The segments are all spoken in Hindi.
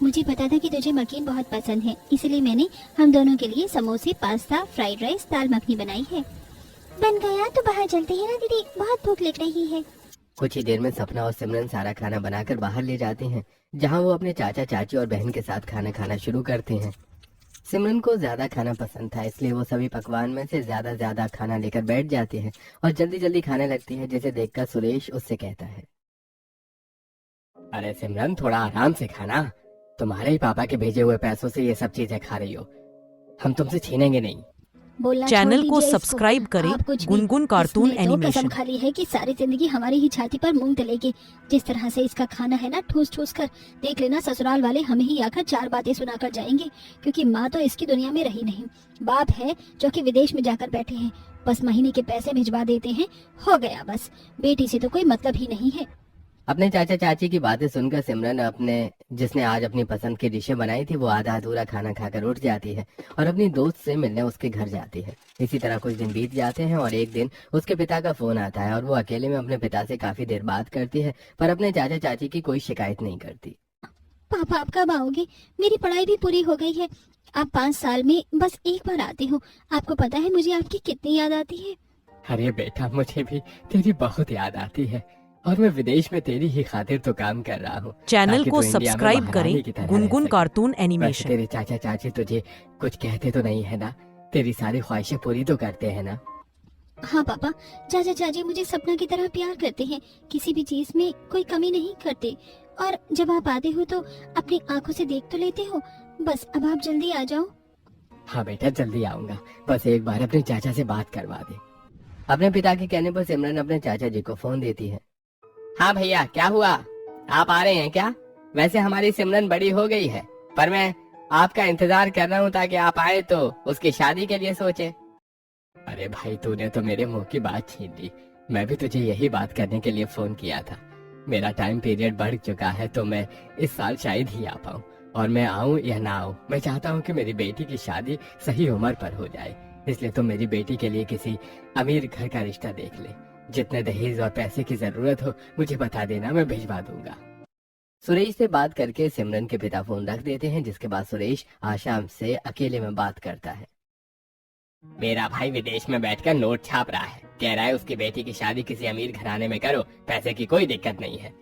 मुझे पता था कि तुझे मकीन बहुत पसंद है, इसलिए मैंने हम दोनों के लिए समोसे, पास्ता, फ्राइड राइस, दाल मखनी बनाई है। बन गया तो बाहर चलते हैं ना दीदी, बहुत भूख लग रही है। कुछ ही देर में सपना और सिमरन सारा खाना बनाकर बाहर ले जाते हैं, जहां वो अपने चाचा चाची और बहन के साथ खाना खाना शुरू करते हैं। सिमरन को ज्यादा खाना पसंद था, इसलिए वो सभी पकवान में से ज्यादा खाना लेकर बैठ जाते हैं और जल्दी जल्दी खाने लगती है, जिसे देखकर सुरेश उससे कहता है, अरे सिमरन, थोड़ा आराम से खाना। तुम्हारे ही पापा के भेजे हुए पैसों से ये सब चीजें खा रही हो, हम तुमसे छीनेंगे नहीं। बोलना चैनल को छोड़ दीजिए सब्सक्राइब इसको। करें आप कुछ भी- गुनगुन कार्टून इसने तो कसम एनिमेशन। खा ली है कि सारी जिंदगी हमारी ही छाती पर मूंग तलेगी। जिस तरह से इसका खाना है ना, ठूस ठूस कर, देख लेना ससुराल वाले हमें ही आकर 4 बातें सुनाकर जाएंगे, क्योंकि माँ तो इसकी दुनिया में रही नहीं। बाप है जो कि विदेश में जाकर बैठे हैं, बस महीने के पैसे भिजवा देते हैं, हो गया बस। बेटी से तो कोई मतलब ही नहीं है। अपने चाचा चाची की बातें सुनकर सिमरन जिसने आज अपनी पसंद की डिशें बनाई थी, वो आधा अधूरा खाना खाकर उठ जाती है और अपनी दोस्त से मिलने उसके घर जाती है। इसी तरह कुछ दिन बीत जाते हैं और एक दिन उसके पिता का फोन आता है और वो अकेले में अपने पिता से काफी देर बात करती है, पर अपने चाचा चाची की कोई शिकायत नहीं करती। पापा आप कब आओगे? मेरी पढ़ाई भी पूरी हो गई है। आप 5 साल में बस एक बार आते हो। आपको पता है मुझे आपकी कितनी याद आती है। अरे बेटा, मुझे भी तेरी बहुत याद आती है और मैं विदेश में तेरी ही खातिर तो काम कर रहा हूँ। चैनल ताकि को तू इंडिया में सब्सक्राइब महारानी करें की तरह रह गुनगुन सके। कार्टून वैसे एनिमेशन। तेरे चाचा चाची तुझे कुछ कहते तो नहीं है ना? तेरी सारी ख्वाहिशें पूरी तो करते हैं ना? हाँ पापा, चाचा चाची मुझे सपना की तरह प्यार करते हैं, किसी भी चीज में कोई कमी नहीं करते। और जब आप आते हो तो अपनी आंखों से देख तो लेते हो। बस अब आप जल्दी आ जाओ। हाँ बेटा, जल्दी आऊंगा, बस एक बार अपने चाचा से बात करवा दे। अपने पिता के कहने पर सिमरन अपने चाचा जी को फोन देती है। हाँ भैया, क्या हुआ? आप आ रहे हैं क्या? वैसे हमारी सिमरन बड़ी हो गई है, पर मैं आपका इंतजार कर रहा हूँ ताकि आप आए तो उसकी शादी के लिए सोचे। अरे भाई, तूने तो मेरे मुंह की बात छीन ली। मैं भी तुझे यही बात करने के लिए फोन किया था। मेरा टाइम पीरियड बढ़ चुका है, तो मैं इस साल शायद ही आ पाऊँ। और मैं आऊँ या ना आऊँ, मैं चाहता हूँ कि मेरी बेटी की शादी सही उम्र पर हो जाए। इसलिए तुम मेरी बेटी के लिए किसी अमीर घर का रिश्ता देख ले। जितने दहेज और पैसे की जरूरत हो मुझे बता देना, मैं भिजवा दूंगा। सुरेश से बात करके सिमरन के पिता फोन रख देते हैं, जिसके बाद सुरेश आशा से अकेले में बात करता है। मेरा भाई विदेश में बैठकर नोट छाप रहा है, कह रहा है उसकी बेटी की शादी किसी अमीर घराने में करो, पैसे की कोई दिक्कत नहीं है।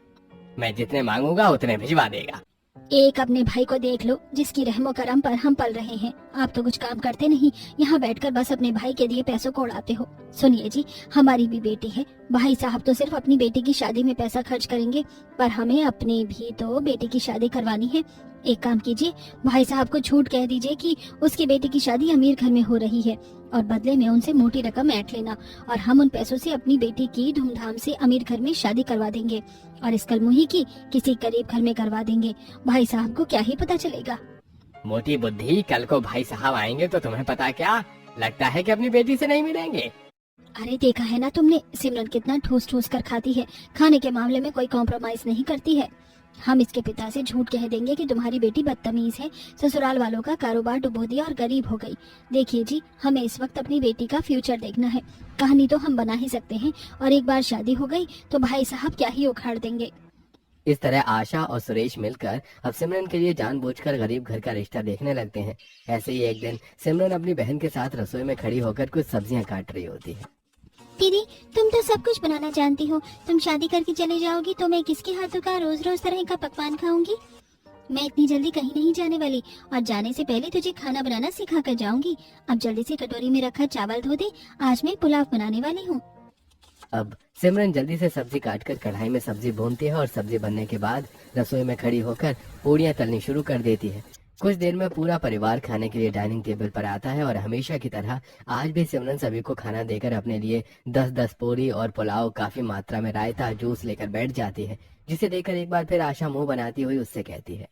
मैं जितने मांगूंगा उतने भिजवा देगा। एक अपने भाई को देख लो, जिसकी रहमो करम पर हम पल रहे हैं। आप तो कुछ काम करते नहीं, यहाँ बैठकर बस अपने भाई के दिए पैसों को उड़ाते हो। सुनिए जी, हमारी भी बेटी है। भाई साहब तो सिर्फ अपनी बेटी की शादी में पैसा खर्च करेंगे, पर हमें अपने भी तो बेटी की शादी करवानी है। एक काम कीजिए, भाई साहब को झूठ कह दीजिए कि उसकी बेटी की शादी अमीर घर में हो रही है और बदले में उनसे मोटी रकम ऐंठ लेना, और हम उन पैसों से अपनी बेटी की धूमधाम से अमीर घर में शादी करवा देंगे और इस कलमुही की किसी गरीब घर में करवा देंगे। भाई साहब को क्या ही पता चलेगा। मोटी बुद्धि, कल को भाई साहब आएंगे तो तुम्हें पता क्या लगता है कि अपनी बेटी से नहीं मिलेंगे। अरे देखा है ना तुमने, सिमरन कितना ठूस ठूस कर खाती है। खाने के मामले में कोई कॉम्प्रोमाइज नहीं करती है। हम इसके पिता से झूठ कह देंगे कि तुम्हारी बेटी बदतमीज है, ससुराल वालों का कारोबार डुबो दिया और गरीब हो गई। देखिए जी, हमें इस वक्त अपनी बेटी का फ्यूचर देखना है। कहानी तो हम बना ही सकते हैं, और एक बार शादी हो गई तो भाई साहब क्या ही उखाड़ देंगे। इस तरह आशा और सुरेश मिलकर अब सिमरन के लिए जानबूझकर गरीब घर का रिश्ता देखने लगते हैं। ऐसे ही एक दिन सिमरन अपनी बहन के साथ रसोई में खड़ी होकर कुछ सब्जियां काट रही होती है। दीदी, तुम तो सब कुछ बनाना जानती हो। तुम शादी करके चले जाओगी तो मैं किसके हाथों का रोज रोज तरह का पकवान खाऊंगी? मैं इतनी जल्दी कहीं नहीं जाने वाली, और जाने से पहले तुझे खाना बनाना सिखा कर जाऊंगी। अब जल्दी से कटोरी में रखा चावल धो दे, आज मैं पुलाव बनाने वाली हूँ। अब सिमरन जल्दी से सब्जी काटकर कढ़ाई में सब्जी भूनती है और सब्जी बनने के बाद रसोई में खड़ी होकर पूड़ियाँ तलनी शुरू कर देती है। कुछ देर में पूरा परिवार खाने के लिए डाइनिंग टेबल पर आता है और हमेशा की तरह आज भी सिमरन सभी को खाना देकर अपने लिए 10-10 पूरी और पुलाव, काफी मात्रा में रायता, जूस लेकर बैठ जाती है, जिसे देखकर एक बार फिर आशा मुंह बनाती हुई उससे कहती है,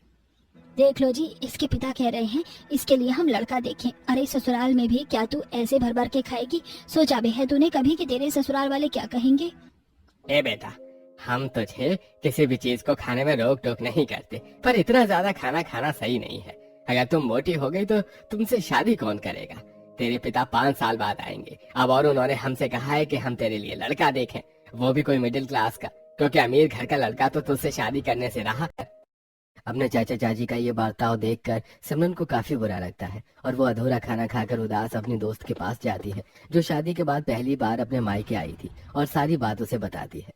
देख लो जी, इसके पिता कह रहे हैं इसके लिए हम लड़का देखें। अरे ससुराल में भी क्या तू ऐसे भर भर के खाएगी? सोचा भी है तूने कभी कि तेरे ससुराल वाले क्या कहेंगे? ए बेटा, हम तुझे किसी भी चीज को खाने में रोक टोक नहीं करते, पर इतना ज्यादा खाना खाना सही नहीं है। अगर तुम मोटी हो गई तो तुमसे शादी कौन करेगा? तेरे पिता 5 साल बाद आएंगे अब, और उन्होंने हमसे कहा है कि हम तेरे लिए लड़का देखें, वो भी कोई मिडिल क्लास का, क्योंकि अमीर घर का लड़का तो तुझसे शादी करने से रहा। अपने चाचा चाची का ये बर्ताव देखकर सिमरन को काफी बुरा लगता है और वो अधूरा खाना खाकर उदास अपनी दोस्त के पास जाती है, जो शादी के बाद पहली बार अपने मायके आई थी, और सारी बात उसे बताती है।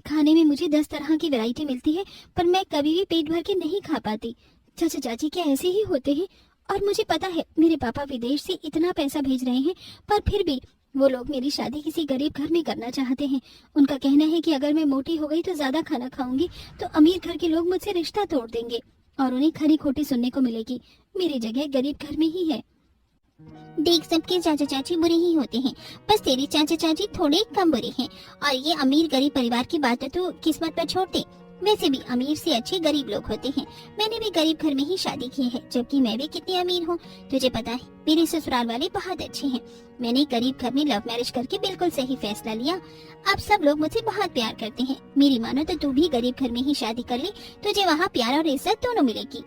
खाने में मुझे 10 तरह की वैरायटी मिलती है, पर मैं कभी भी पेट भर के नहीं खा पाती। चाचा चाची क्या ऐसे ही होते हैं? और मुझे पता है मेरे पापा विदेश से इतना पैसा भेज रहे हैं, पर फिर भी वो लोग मेरी शादी किसी गरीब घर में करना चाहते हैं। उनका कहना है कि अगर मैं मोटी हो गई तो ज्यादा खाना खाऊंगी तो अमीर घर के लोग मुझसे रिश्ता तोड़ देंगे और उन्हें खरी खोटी सुनने को मिलेगी। मेरी जगह गरीब घर में ही है। देख, सबके चाचा चाची बुरे ही होते हैं, बस तेरे चाचा चाची थोड़े कम बुरे हैं। और ये अमीर गरीब परिवार की बात है तो किस्मत पर छोड़ दे। वैसे भी अमीर से अच्छे गरीब लोग होते हैं। मैंने भी गरीब घर में ही शादी की है, जबकि मैं भी कितनी अमीर हूँ। तुझे पता है मेरे ससुराल वाले बहुत अच्छे हैं। मैंने गरीब घर में लव मैरिज करके बिल्कुल सही फैसला लिया। अब सब लोग मुझसे बहुत प्यार करते हैं। मेरी मानो तो तू भी गरीब घर में ही शादी कर ले, तुझे वहाँ प्यार और इज्जत दोनों मिलेगी।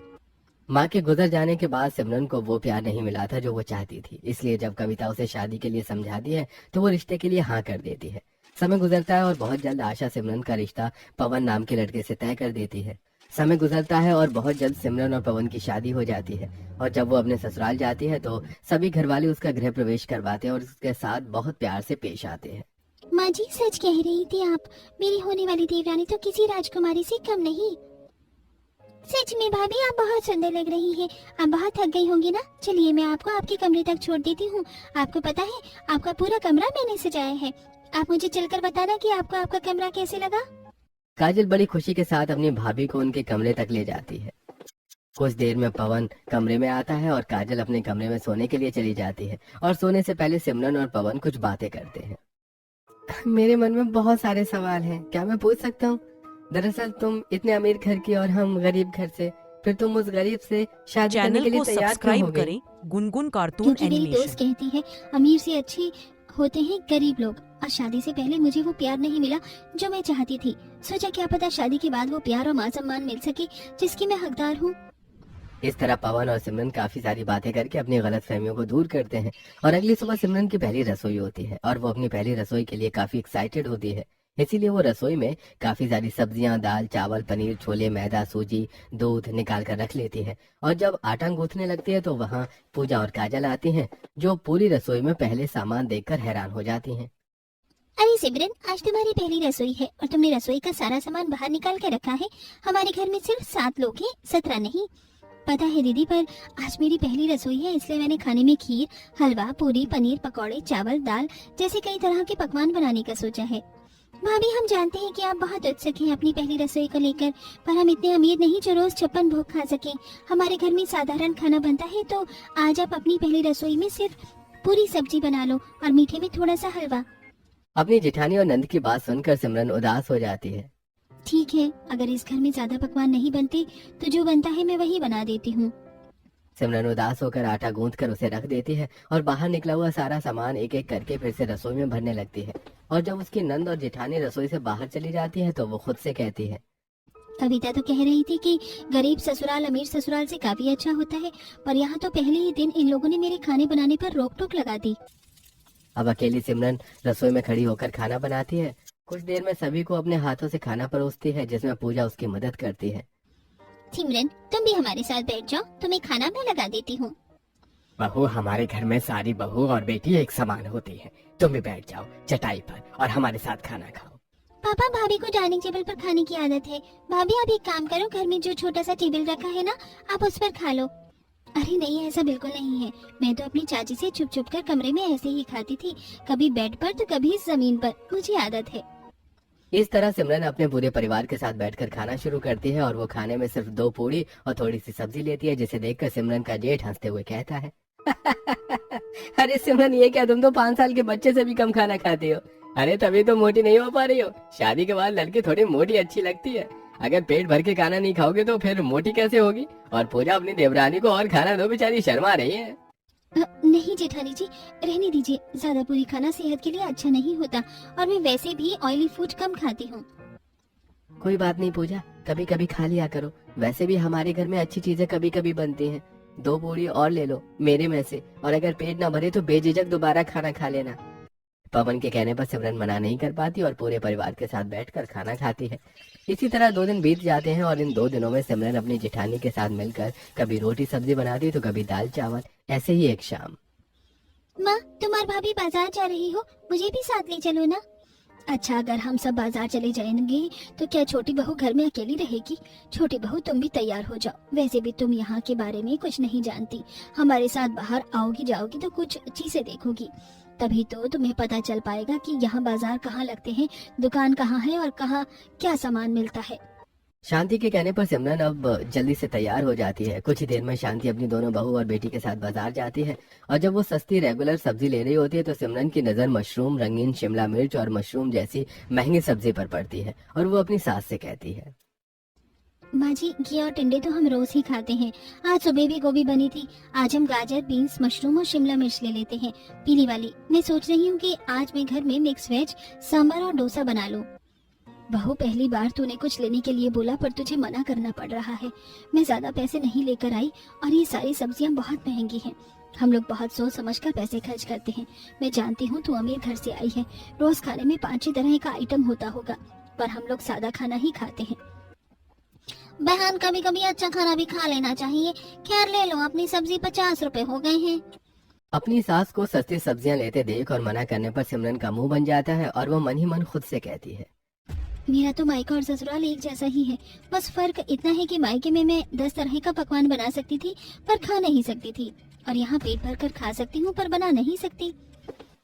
माँ के गुजर जाने के बाद सिमरन को वो प्यार नहीं मिला था जो वो चाहती थी, इसलिए जब कविता उसे शादी के लिए समझाती है तो वो रिश्ते के लिए हाँ कर देती है। समय गुजरता है और बहुत जल्द आशा सिमरन का रिश्ता पवन नाम के लड़के से तय कर देती है। समय गुजरता है और बहुत जल्द सिमरन और पवन की शादी हो जाती है, और जब वो अपने ससुराल जाती है तो सभी घर वाले उसका गृह प्रवेश करवाते हैं और उसके साथ बहुत प्यार से पेश आते हैं। माँ जी, सच कह रही थी आप। मेरी होने वाली देवरानी तो किसी राजकुमारी से कम नहीं। सच में भाभी, आप बहुत सुंदर लग रही हैं। आप बहुत थक गई होंगी ना। चलिए मैं आपको आपके कमरे तक छोड़ देती हूँ। आपको पता है आपका पूरा कमरा मैंने सजाया है। आप मुझे चलकर बताना कि आपको आपका कमरा कैसे लगा। काजल बड़ी खुशी के साथ अपनी भाभी को उनके कमरे तक ले जाती है। कुछ देर में पवन कमरे में आता है और काजल अपने कमरे में सोने के लिए चली जाती है, और सोने से पहले सिमरन और पवन कुछ बातें करते हैं। मेरे मन में बहुत सारे सवाल हैं, क्या मैं पूछ सकता हूँ? दरअसल तुम इतने अमीर घर की और हम गरीब घर से, फिर तुम उस गरीब से शादी करने के चैनल लिए को तैयार क्यों हो सब्सक्राइब गई? करें गुनगुन कार्टून क्योंकि मेरी दोस्त एनिमेशन। कहती है अमीर से अच्छे होते हैं गरीब लोग, और शादी से पहले मुझे वो प्यार नहीं मिला जो मैं चाहती थी। सोचा क्या पता शादी के बाद वो प्यार और मान सम्मान मिल सके जिसकी मैं हकदार हूँ। इस तरह पवन और सिमरन काफी सारी बातें करके अपनी गलत फहमियों को दूर करते हैं, और अगली सुबह सिमरन की पहली रसोई होती है और वो अपनी पहली रसोई के लिए काफी एक्साइटेड होती है। इसीलिए वो रसोई में काफी सारी सब्जियां, दाल, चावल, पनीर, छोले, मैदा, सूजी, दूध निकाल कर रख लेती है, और जब आटा गूंथने लगती है तो वहाँ पूजा और काजल आती हैं, जो पूरी रसोई में पहले सामान देखकर हैरान हो जाती हैं। अरे सिमरन, आज तुम्हारी पहली रसोई है और तुमने रसोई का सारा सामान बाहर निकाल के रखा है। हमारे घर में सिर्फ 7 लोग हैं, 17 नहीं। पता है दीदी, पर आज मेरी पहली रसोई है, इसलिए मैंने खाने में खीर, हलवा, पूरी, पनीर, पकौड़े, चावल, दाल जैसे कई तरह के पकवान बनाने का सोचा है। भाभी, हम जानते हैं कि आप बहुत उत्सुक हैं अपनी पहली रसोई को लेकर, पर हम इतने अमीर नहीं जो रोज 56 भोग खा सके। हमारे घर में साधारण खाना बनता है, तो आज आप अपनी पहली रसोई में सिर्फ पूरी सब्जी बना लो और मीठे में थोड़ा सा हलवा। अपनी जेठानी और नंद की बात सुनकर सिमरन उदास हो जाती है। ठीक है, अगर इस घर में ज्यादा पकवान नहीं बनते तो जो बनता है मैं वही बना देती हूँ। सिमरन उदास होकर आटा गूंथ कर उसे रख देती है और बाहर निकला हुआ सारा सामान एक एक करके फिर से रसोई में भरने लगती है, और जब उसकी नंद और जेठानी रसोई से बाहर चली जाती है तो वो खुद से कहती है, कविता तो कह रही थी कि गरीब ससुराल अमीर ससुराल से काफी अच्छा होता है, पर यहाँ तो पहले ही दिन इन लोगों ने मेरे खाने बनाने पर रोक टोक लगा दी। अब अकेली सिमरन रसोई में खड़ी होकर खाना बनाती है। कुछ देर में सभी को अपने हाथों से खाना परोसती है, जिसमें पूजा उसकी मदद करती है। सिमरन, तुम भी हमारे साथ बैठ जाओ, तुम्हें खाना मैं लगा देती हूँ। बहू, हमारे घर में सारी बहू और बेटी एक समान होती है। तुम भी बैठ जाओ चटाई पर और हमारे साथ खाना खाओ। पापा, भाभी को डाइनिंग टेबल पर खाने की आदत है। भाभी, आप एक काम करो, घर में जो छोटा सा टेबल रखा है ना, आप उस पर खा लो। अरे नहीं, ऐसा बिल्कुल नहीं है। मैं तो अपनी चाची से छुप छुप कर कमरे में ऐसे ही खाती थी, कभी बेड पर तो कभी जमीन पर, मुझे आदत है। इस तरह सिमरन अपने पूरे परिवार के साथ बैठकर खाना शुरू करती है, और वो खाने में सिर्फ 2 पूड़ी और थोड़ी सी सब्जी लेती है, जिसे देखकर सिमरन का जेठ हंसते हुए कहता है, अरे सिमरन, ये क्या, तुम तो 5 साल के बच्चे से भी कम खाना खाती हो। अरे तभी तो मोटी नहीं हो पा रही हो। शादी के बाद लड़की थोड़ी मोटी अच्छी लगती है। अगर पेट भर के खाना नहीं खाओगे तो फिर मोटी कैसे होगी? और पूजा, अपनी देवरानी को और खाना दो, बेचारी शर्मा रही है। नहीं जेठानी जी, रहने दीजिए। ज्यादा पूरी खाना सेहत के लिए अच्छा नहीं होता, और मैं वैसे भी ऑयली फूड कम खाती हूँ। कोई बात नहीं पूजा, कभी कभी खा लिया करो। वैसे भी हमारे घर में अच्छी चीजें कभी कभी बनती हैं। 2 पूरी और ले लो मेरे में से, और अगर पेट ना भरे तो बेझिझक दोबारा खाना खा लेना। पवन के कहने पर सिमरन मना नहीं कर पाती और पूरे परिवार के साथ बैठकर खाना खाती है। इसी तरह 2 दिन बीत जाते हैं और इन 2 दिनों में सिमरन अपनी जेठानी के साथ मिलकर कभी रोटी सब्जी बनाती तो कभी दाल चावल। ऐसे ही एक शाम। माँ, तुम और भाभी बाजार जा रही हो, मुझे भी साथ ले चलो ना। अच्छा, अगर हम सब बाजार चले जाएंगे तो क्या छोटी बहू घर में अकेली रहेगी? छोटी बहू, तुम भी तैयार हो जाओ। वैसे भी तुम यहाँ के बारे में कुछ नहीं जानती। हमारे साथ बाहर आओगी जाओगी तो कुछ चीजें देखोगी, तभी तो तुम्हें पता चल पाएगा कि यहाँ बाजार कहाँ लगते हैं, दुकान कहाँ है और कहाँ क्या सामान मिलता है। शांति के कहने पर सिमरन अब जल्दी से तैयार हो जाती है। कुछ ही देर में शांति अपनी दोनों बहू और बेटी के साथ बाजार जाती है और जब वो सस्ती रेगुलर सब्जी ले रही होती है तो सिमरन की नजर मशरूम, रंगीन शिमला मिर्च और मशरूम जैसी महंगी सब्जी पर पड़ती है और वो अपनी सास से कहती है, माँ जी, घी और टिंडे तो हम रोज ही खाते हैं। आज सुबह भी गोभी बनी थी, आज हम गाजर, बीन्स, मशरूम और शिमला मिर्च ले लेते हैं, पीली वाली। मैं सोच रही हूँ कि आज मैं घर में मिक्स वेज, सांभर और डोसा बना लूँ। बहू, पहली बार तूने कुछ लेने के लिए बोला पर तुझे मना करना पड़ रहा है। मैं ज्यादा पैसे नहीं लेकर आई और ये सारी सब्जियां बहुत महंगी हैं। हम लोग बहुत सोच समझ कर पैसे खर्च करते हैं। मैं जानती हूँ तू अमीर घर से आई है, रोज खाने में 5-6 तरह का आइटम होता होगा, पर हम लोग सादा खाना ही खाते हैं। बहन, कभी कभी अच्छा खाना भी खा लेना चाहिए। खैर ले लो, अपनी सब्जी 50 रुपए हो गए हैं। अपनी सास को सस्ती सब्जियां लेते देख और मना करने पर सिमरन का मुंह बन जाता है और वो मन ही मन खुद से कहती है, मेरा तो मायका और ससुराल एक जैसा ही है, बस फर्क इतना है कि मायके में मैं 10 तरह का पकवान बना सकती थी पर खा नहीं सकती थी, और यहाँ पेट भर कर खा सकती हूँ पर बना नहीं सकती।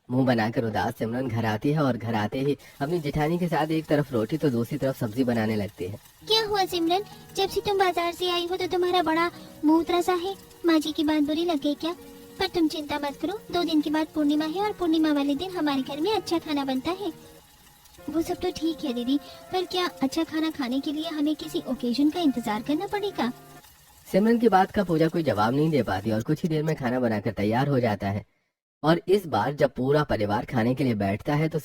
मुंह बनाकर उदास सिमरन घर आती है और घर आते ही अपनी जेठानी के साथ एक तरफ रोटी तो दूसरी तरफ सब्जी बनाने लगती है। क्या हुआ सिमरन, जब से तुम बाजार से आई हो तो तुम्हारा बड़ा मुंह उतरा सा है। माँ जी की बात बुरी लगे क्या? पर तुम चिंता मत करो, 2 दिन के बाद पूर्णिमा है और पूर्णिमा वाले दिन हमारे घर में अच्छा खाना बनता है। वो सब तो ठीक है दीदी, पर क्या अच्छा खाना खाने के लिए हमें किसी ओकेजन का इंतजार करना पड़ेगा? सिमरन की बात का पूजा कोई जवाब नहीं दे पाती और कुछ ही देर में खाना बनाकर तैयार हो जाता है। और इस बार जब पूरा परिवार खाने के लिए बैठता है तो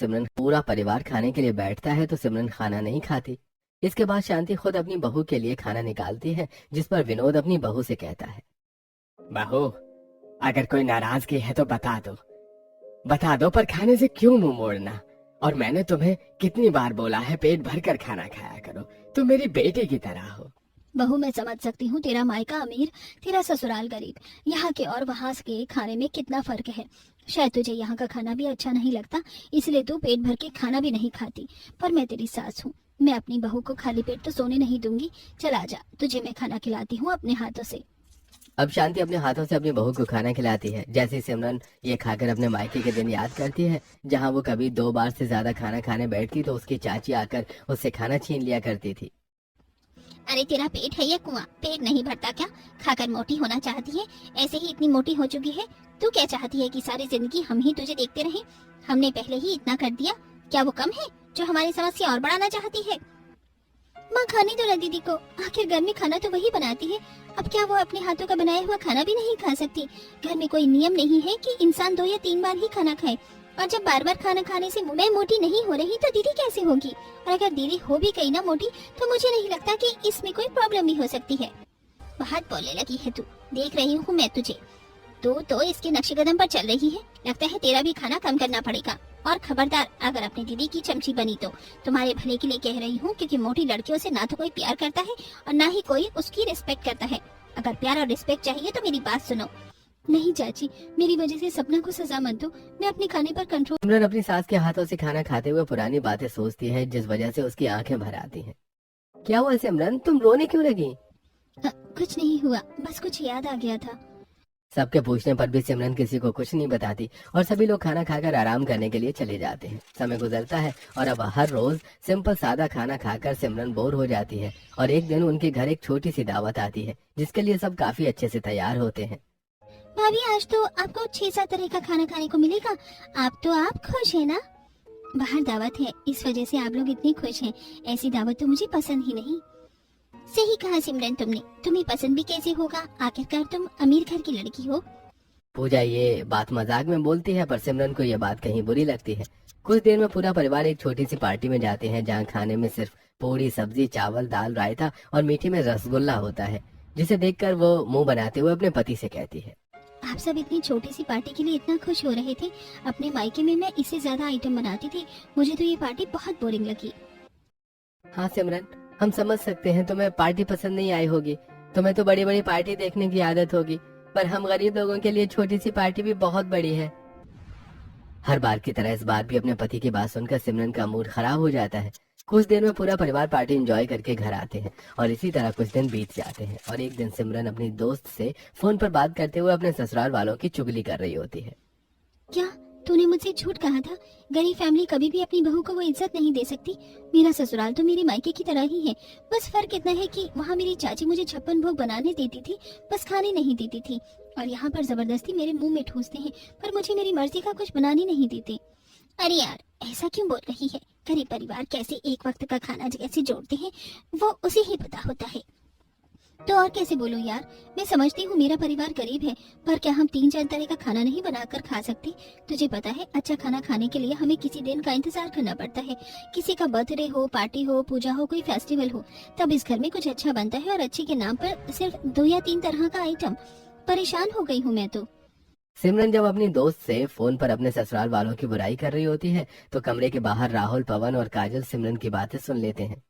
सिमरन खाना नहीं खाती। इसके बाद शांति खुद अपनी बहू के लिए खाना निकालती है, जिस पर विनोद अपनी बहू से कहता है, बहू, अगर कोई नाराजगी है तो बता दो पर खाने से क्यों मुंह मोड़ना? और मैंने तुम्हें कितनी बार बोला है पेट भर कर खाना खाया करो, तुम मेरी बेटी की तरह हो। बहू, मैं समझ सकती हूँ तेरा मायका अमीर, तेरा ससुराल गरीब। यहाँ के और वहाँ के खाने में कितना फर्क है। शायद तुझे यहाँ का खाना भी अच्छा नहीं लगता, इसलिए तू पेट भर के खाना भी नहीं खाती, पर मैं तेरी सास हूँ, मैं अपनी बहू को खाली पेट तो सोने नहीं दूंगी। चल आजा, तुझे मैं खाना खिलाती हूँ अपने हाथों से। अब शांति अपने हाथों से अपनी बहू को खाना खिलाती है। जैसे सिमरन ये खाकर अपने मायके के दिन याद करती है, जहाँ वो कभी 2 बार से ज्यादा खाना खाने बैठती तो उसकी चाची आकर उससे खाना छीन लिया करती थी। अरे तेरा पेट है या कुआं? पेट नहीं भरता क्या? खाकर मोटी होना चाहती है? ऐसे ही इतनी मोटी हो चुकी है। तू क्या चाहती है कि सारी जिंदगी हम ही तुझे देखते रहें? हमने पहले ही इतना कर दिया, क्या वो कम है जो हमारी समस्या और बढ़ाना चाहती है? माँ, खाने दो ना दीदी को, आखिर घर में खाना तो वही बनाती है। अब क्या वो अपने हाथों का बनाया हुआ खाना भी नहीं खा सकती? घर में कोई नियम नहीं है कि इंसान 2 या 3 बार ही खाना खाए, और जब बार बार खाना खाने से मैं मोटी नहीं हो रही तो दीदी कैसे होगी? और अगर दीदी हो भी गई ना मोटी तो मुझे नहीं लगता कि इसमें कोई प्रॉब्लम भी हो सकती है। बहुत बोलने लगी है तू, देख रही हूँ मैं तुझे। तू तो इसके नक्शे कदम पर चल रही है, लगता है तेरा भी खाना कम करना पड़ेगा। और खबरदार, अगर अपनी दीदी की चमची बनी तो तुम्हारे भले के लिए कह रही हूँ, क्योंकि मोटी लड़कियों से ना तो कोई प्यार करता है और ना ही कोई उसकी रिस्पेक्ट करता है। अगर प्यार और रिस्पेक्ट चाहिए तो मेरी बात सुनो। नहीं चाची, मेरी वजह से सपना को सजा मत दो, मैं अपने खाने पर कंट्रोल। सिमरन अपनी सास के हाथों से खाना खाते हुए पुरानी बातें सोचती है, जिस वजह से उसकी आंखें भर आती हैं। क्या हुआ सिमरन, तुम रोने क्यों लगी? कुछ नहीं हुआ, बस कुछ याद आ गया था। सबके पूछने पर भी सिमरन किसी को कुछ नहीं बताती और सभी लोग खाना खाकर आराम करने के लिए चले जाते हैं। समय गुजरता है और अब हर रोज सिंपल सादा खाना खाकर सिमरन बोर हो जाती है और एक दिन उनके घर एक छोटी सी दावत आती है, जिसके लिए सब काफी अच्छे से तैयार होते हैं। भाभी, आज तो आपको 6-7 तरह का खाना खाने को मिलेगा। आप खुश है ना? बाहर दावत है, इस वजह से आप लोग इतने खुश हैं। ऐसी दावत तो मुझे पसंद ही नहीं। सही कहा सिमरन तुमने, तुम्हें पसंद भी कैसे होगा, आखिरकार तुम अमीर घर की लड़की हो। पूजा ये बात मजाक में बोलती है, पर सिमरन को ये बात कहीं बुरी लगती है। कुछ देर में पूरा परिवार एक छोटी सी पार्टी में जाते हैं, जहाँ खाने में सिर्फ पूरी, सब्जी, चावल, दाल, रायता और मीठे में रसगुल्ला होता है, जिसे देखकर वो मुंह बनाते हुए अपने पति से कहती है, आप सब इतनी छोटी सी पार्टी के लिए इतना खुश हो रहे थे। अपने मायके में मैं इससे ज्यादा आइटम बनाती थी। मुझे तो ये पार्टी बहुत बोरिंग लगी। हाँ सिमरन, हम समझ सकते हैं तुम्हें पार्टी पसंद नहीं आई होगी। तुम्हें तो बड़ी बड़ी पार्टी देखने की आदत होगी, पर हम गरीब लोगों के लिए छोटी सी पार्टी भी बहुत बड़ी है। हर बार की तरह इस बार भी अपने पति की बात सुनकर सिमरन का मूड खराब हो जाता है। कुछ देर में पूरा परिवार पार्टी एंजॉय करके घर आते हैं और इसी तरह कुछ दिन बीत जाते हैं। और एक दिन सिमरन अपनी दोस्त से फोन पर बात करते हुए अपने ससुराल वालों की चुगली कर रही होती है। क्या तूने मुझसे झूठ कहा था? गरीब फैमिली कभी भी अपनी बहू को वो इज्जत नहीं दे सकती। मेरा ससुराल तो मेरे मायके की तरह ही है, बस फर्क इतना है कि वहाँ मेरी चाची मुझे 56 भोग बनाने देती थी, बस खाने नहीं देती थी। और यहाँ पर जबरदस्ती मेरे मुंह में ठूसते हैं, पर मुझे मेरी मर्जी का कुछ बनाने नहीं देते। अरे यार, ऐसा क्यों बोल रही है? गरीब परिवार कैसे एक वक्त का खाना कैसे जोड़ते हैं वो उसे ही पता होता है। तो और कैसे बोलूं यार, मैं समझती हूँ मेरा परिवार गरीब है, पर क्या हम 3-4 तरह का खाना नहीं बनाकर खा सकते? तुझे पता है, अच्छा खाना खाने के लिए हमें किसी दिन का इंतजार करना पड़ता है। किसी का बर्थडे हो, पार्टी हो, पूजा हो, कोई फेस्टिवल हो, तब इस घर में कुछ अच्छा बनता है। और अच्छे के नाम पर सिर्फ 2 या 3 तरह का आइटम। परेशान हो गई हूँ मैं तो। सिमरन जब अपनी दोस्त से फोन पर अपने ससुराल वालों की बुराई कर रही होती है तो कमरे के बाहर राहुल, पवन और काजल सिमरन की बातें सुन लेते हैं।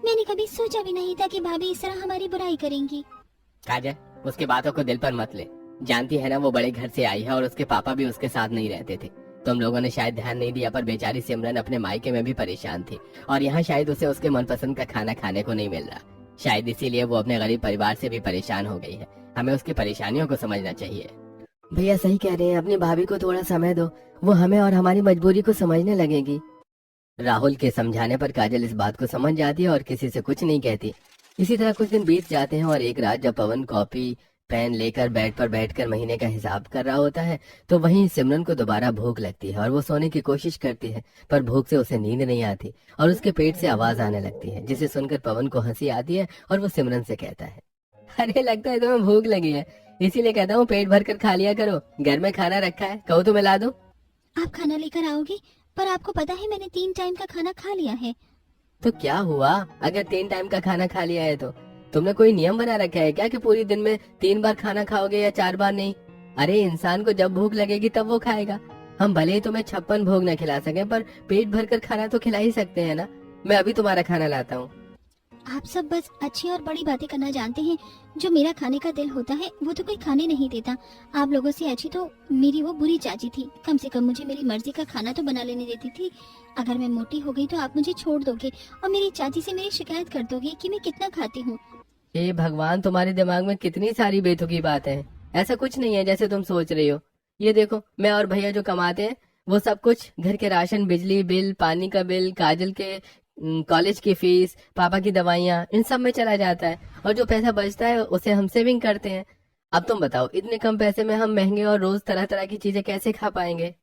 मैंने कभी सोचा भी नहीं था कि भाभी इस तरह हमारी बुराई करेंगी। काजल, उसकी बातों को दिल पर मत ले। जानती है ना, वो बड़े घर से आई है और उसके पापा भी उसके साथ नहीं रहते थे। तुम लोगों ने शायद ध्यान नहीं दिया, पर बेचारी सिमरन अपने मायके में भी परेशान थी और यहाँ शायद उसे उसके मनपसंद का खाना खाने को नहीं मिल रहा। शायद इसीलिए वो अपने गरीब परिवार से भी परेशान हो गई है। हमें उसकी परेशानियों को समझना चाहिए। भैया सही कह रहे हैं, अपनी भाभी को थोड़ा समय दो, वो हमें और हमारी मजबूरी को समझने लगेगी। राहुल के समझाने पर काजल इस बात को समझ जाती है और किसी से कुछ नहीं कहती। इसी तरह कुछ दिन बीत जाते हैं और एक रात जब पवन कॉपी पेन लेकर बेड पर बैठकर महीने का हिसाब कर रहा होता है तो वहीं सिमरन को दोबारा भूख लगती है और वो सोने की कोशिश करती है, पर भूख से उसे नींद नहीं आती और उसके पेट से आवाज आने लगती है, जिसे सुनकर पवन को हंसी आती है और वो सिमरन से कहता है, अरे लगता है तुम्हें भूख लगी है, इसीलिए कहता हूँ पेट भर कर खा लिया करो। घर में खाना रखा है, कहो तो मैं ला दूं। आप खाना लेकर आओगे? पर आपको पता है मैंने 3 टाइम का खाना खा लिया है। तो क्या हुआ अगर 3 टाइम का खाना खा लिया है? तो तुमने कोई नियम बना रखा है क्या कि पूरी दिन में 3 बार खाना खाओगे या 4 बार नहीं? अरे इंसान को जब भूख लगेगी तब वो खाएगा। हम भले ही तुम्हें 56 भोग न खिला सके, पर पेट भर कर खाना तो खिला ही सकते हैं ना। मैं अभी तुम्हारा खाना लाता हूँ। आप सब बस अच्छी और बड़ी बातें करना जानते हैं। जो मेरा खाने का दिल होता है वो तो कोई खाने नहीं देता। आप लोगों से अच्छी तो मेरी वो बुरी चाची थी, कम से कम मुझे मेरी मर्जी का खाना तो बना लेने देती थी। अगर मैं मोटी हो गई तो आप मुझे छोड़ दोगे और मेरी चाची से मेरी शिकायत कर दोगे कि मैं कितना खाती हूँ। हे भगवान, तुम्हारे दिमाग में कितनी सारी बेतुकी बातें हैं। ऐसा कुछ नहीं है जैसे तुम सोच रही हो। ये देखो, मैं और भैया जो कमाते हैं वो सब कुछ घर के राशन, बिजली बिल, पानी का बिल, काजल के कॉलेज की फीस, पापा की दवाइयाँ, इन सब में चला जाता है और जो पैसा बचता है उसे हम सेविंग करते हैं। अब तुम बताओ, इतने कम पैसे में हम महंगे और रोज तरह तरह की चीजें कैसे खा पाएंगे?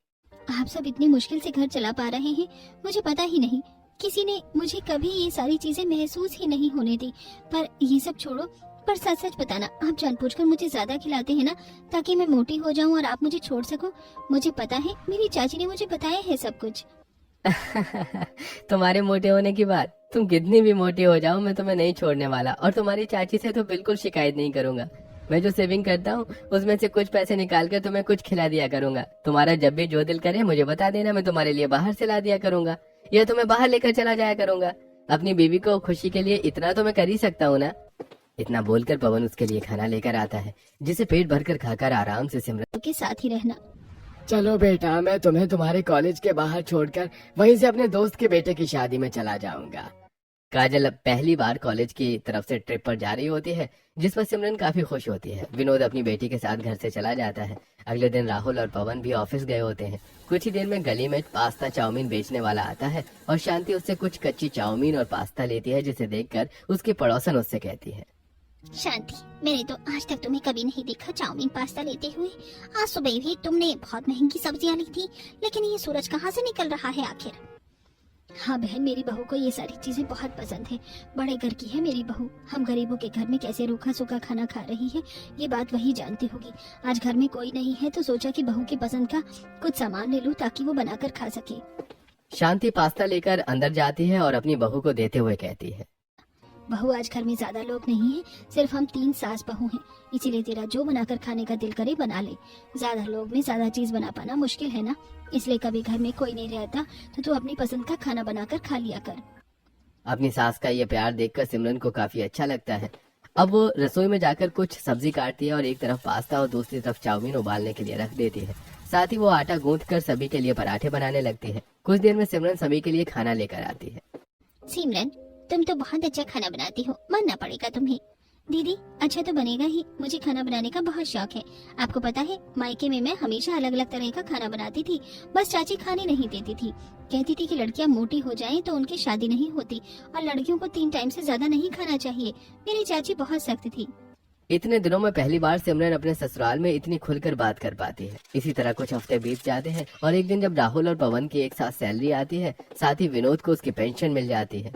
आप सब इतनी मुश्किल से घर चला पा रहे हैं, मुझे पता ही नहीं। किसी ने मुझे कभी ये सारी चीजें महसूस ही नहीं होने दी। पर ये सब छोड़ो, पर सच सच बताना, आप जानबूझकर मुझे ज्यादा खिलाते हैं ना, ताकि मैं मोटी हो जाऊं और आप मुझे छोड़ सको? मुझे पता है, मेरी चाची ने मुझे बताया है सब कुछ। तुम्हारे मोटे होने की बात, तुम कितनी भी मोटी हो जाओ मैं तुम्हें नहीं छोड़ने वाला और तुम्हारी चाची से तो बिल्कुल शिकायत नहीं करूंगा। मैं जो सेविंग करता हूँ उसमें से कुछ पैसे निकाल कर तुम्हें कुछ खिला दिया करूंगा। तुम्हारा जब भी जो दिल करे मुझे बता देना, मैं तुम्हारे लिए बाहर से ला दिया करूंगा या तुम्हें बाहर लेकर चला जाया करूंगा। अपनी बीवी को खुशी के लिए इतना तो मैं कर ही सकता हूँ ना। इतना बोलकर पवन उसके लिए खाना लेकर आता है, जिसे पेट भरकर खाकर आराम से सिमरन के साथ ही रहना। चलो बेटा, मैं तुम्हें तुम्हारे कॉलेज के बाहर छोड़कर वहीं से अपने दोस्त के बेटे की शादी में चला जाऊंगा। काजल पहली बार कॉलेज की तरफ से ट्रिप पर जा रही होती है, जिस पर सिमरन काफी खुश होती है। विनोद अपनी बेटी के साथ घर से चला जाता है। अगले दिन राहुल और पवन भी ऑफिस गए होते हैं। कुछ ही देर में गली में पास्ता चाउमीन बेचने वाला आता है और शांति उससे कुछ कच्ची चाउमीन और पास्ता लेती है, जिसे देखकर उसकी पड़ोसन उससे कहती है, शांति, मैंने तो आज तक तुम्हें कभी नहीं देखा चाउमीन पास्ता लेते हुए। आज सुबह भी तुमने बहुत महंगी सब्जियां ली थी, लेकिन ये सूरज कहाँ से निकल रहा है आखिर? हाँ बहन, मेरी बहू को ये सारी चीजें बहुत पसंद है। बड़े घर की है मेरी बहू। हम गरीबों के घर में कैसे रूखा सूखा खाना खा रही है ये बात वही जानती होगी। आज घर में कोई नहीं है तो सोचा कि बहू की पसंद का कुछ सामान ले लूं ताकि वो बनाकर खा सके। शांति पास्ता लेकर अंदर जाती है और अपनी बहू को देते हुए कहती है, बहू आज घर में ज्यादा लोग नहीं हैं, सिर्फ हम 3 सास बहू हैं, इसीलिए तेरा जो बनाकर खाने का दिल करे बना ले। ज्यादा लोग में ज्यादा चीज बना पाना मुश्किल है ना, इसलिए कभी घर में कोई नहीं रहता तो तू अपनी पसंद का खाना बनाकर खा लिया कर। अपनी सास का ये प्यार देखकर सिमरन को काफी अच्छा लगता है। अब वो रसोई में जाकर कुछ सब्जी काटती है और एक तरफ पास्ता और दूसरी तरफ चाउमीन उबालने के लिए रख देती है। साथ ही वो आटा गूंथ कर सभी के लिए पराठे बनाने लगती है। कुछ देर में सिमरन सभी के लिए खाना लेकर आती है। सिमरन, तुम तो बहुत अच्छा खाना बनाती हो, मानना पड़ेगा तुम्हें। दीदी, अच्छा तो बनेगा ही, मुझे खाना बनाने का बहुत शौक है। आपको पता है, मायके में मैं हमेशा अलग अलग तरह का खाना बनाती थी, बस चाची खाने नहीं देती थी। कहती थी कि लड़कियां मोटी हो जाएं तो उनकी शादी नहीं होती और लड़कियों को 3 टाइम से ज्यादा नहीं खाना चाहिए। मेरी चाची बहुत सख्त थी। इतने दिनों में पहली बार सिमरन अपने ससुराल में इतनी खुलकर बात कर पाती है। इसी तरह कुछ हफ्ते बीत जाते हैं और एक दिन जब राहुल और पवन की एक साथ सैलरी आती है, साथ ही विनोद को उसकी पेंशन मिल जाती है।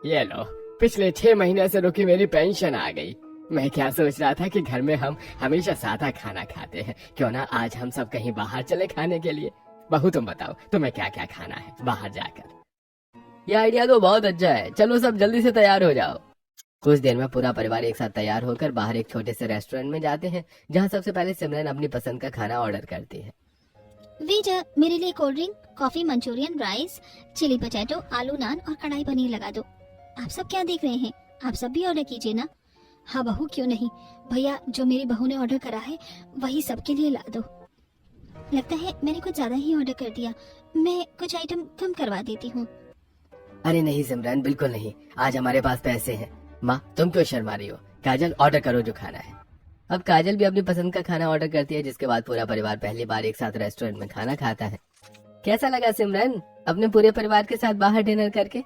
ये लो, पिछले 6 महीने से रुकी मेरी पेंशन आ गई। मैं क्या सोच रहा था कि घर में हम हमेशा सादा खाना खाते हैं, क्यों ना आज हम सब कहीं बाहर चले खाने के लिए। बहू तुम बताओ, तुम्हें क्या क्या खाना है बाहर जाकर। ये आइडिया तो बहुत अच्छा है, चलो सब जल्दी से तैयार हो जाओ। कुछ देर में पूरा परिवार एक साथ तैयार होकर बाहर एक छोटे से रेस्टोरेंट में जाते हैं, जहां सबसे पहले सिमरन अपनी पसंद का खाना ऑर्डर करती है। वेज, मेरे लिए cold drink, coffee, manchurian, rice, chilli potato, aloo naan और कढ़ाई पनीर लगा दो। आप सब क्या देख रहे हैं, आप सब भी ऑर्डर कीजिए ना। हाँ बहू, क्यों नहीं। भैया, जो मेरी बहू ने ऑर्डर करा है वही सबके लिए ला दो। लगता है मैंने कुछ ज्यादा ही ऑर्डर कर दिया, मैं कुछ आइटम कम करवा देती हूँ। अरे नहीं सिमरन, बिल्कुल नहीं, आज हमारे पास पैसे हैं। माँ, तुम क्यों शर्मा रही हो? काजल, ऑर्डर करो जो खाना है। अब काजल भी अपनी पसंद का खाना ऑर्डर करती है, जिसके बाद पूरा परिवार पहली बार एक साथ रेस्टोरेंट में खाना खाता है। कैसा लगा सिमरन, अपने पूरे परिवार के साथ बाहर डिनर करके?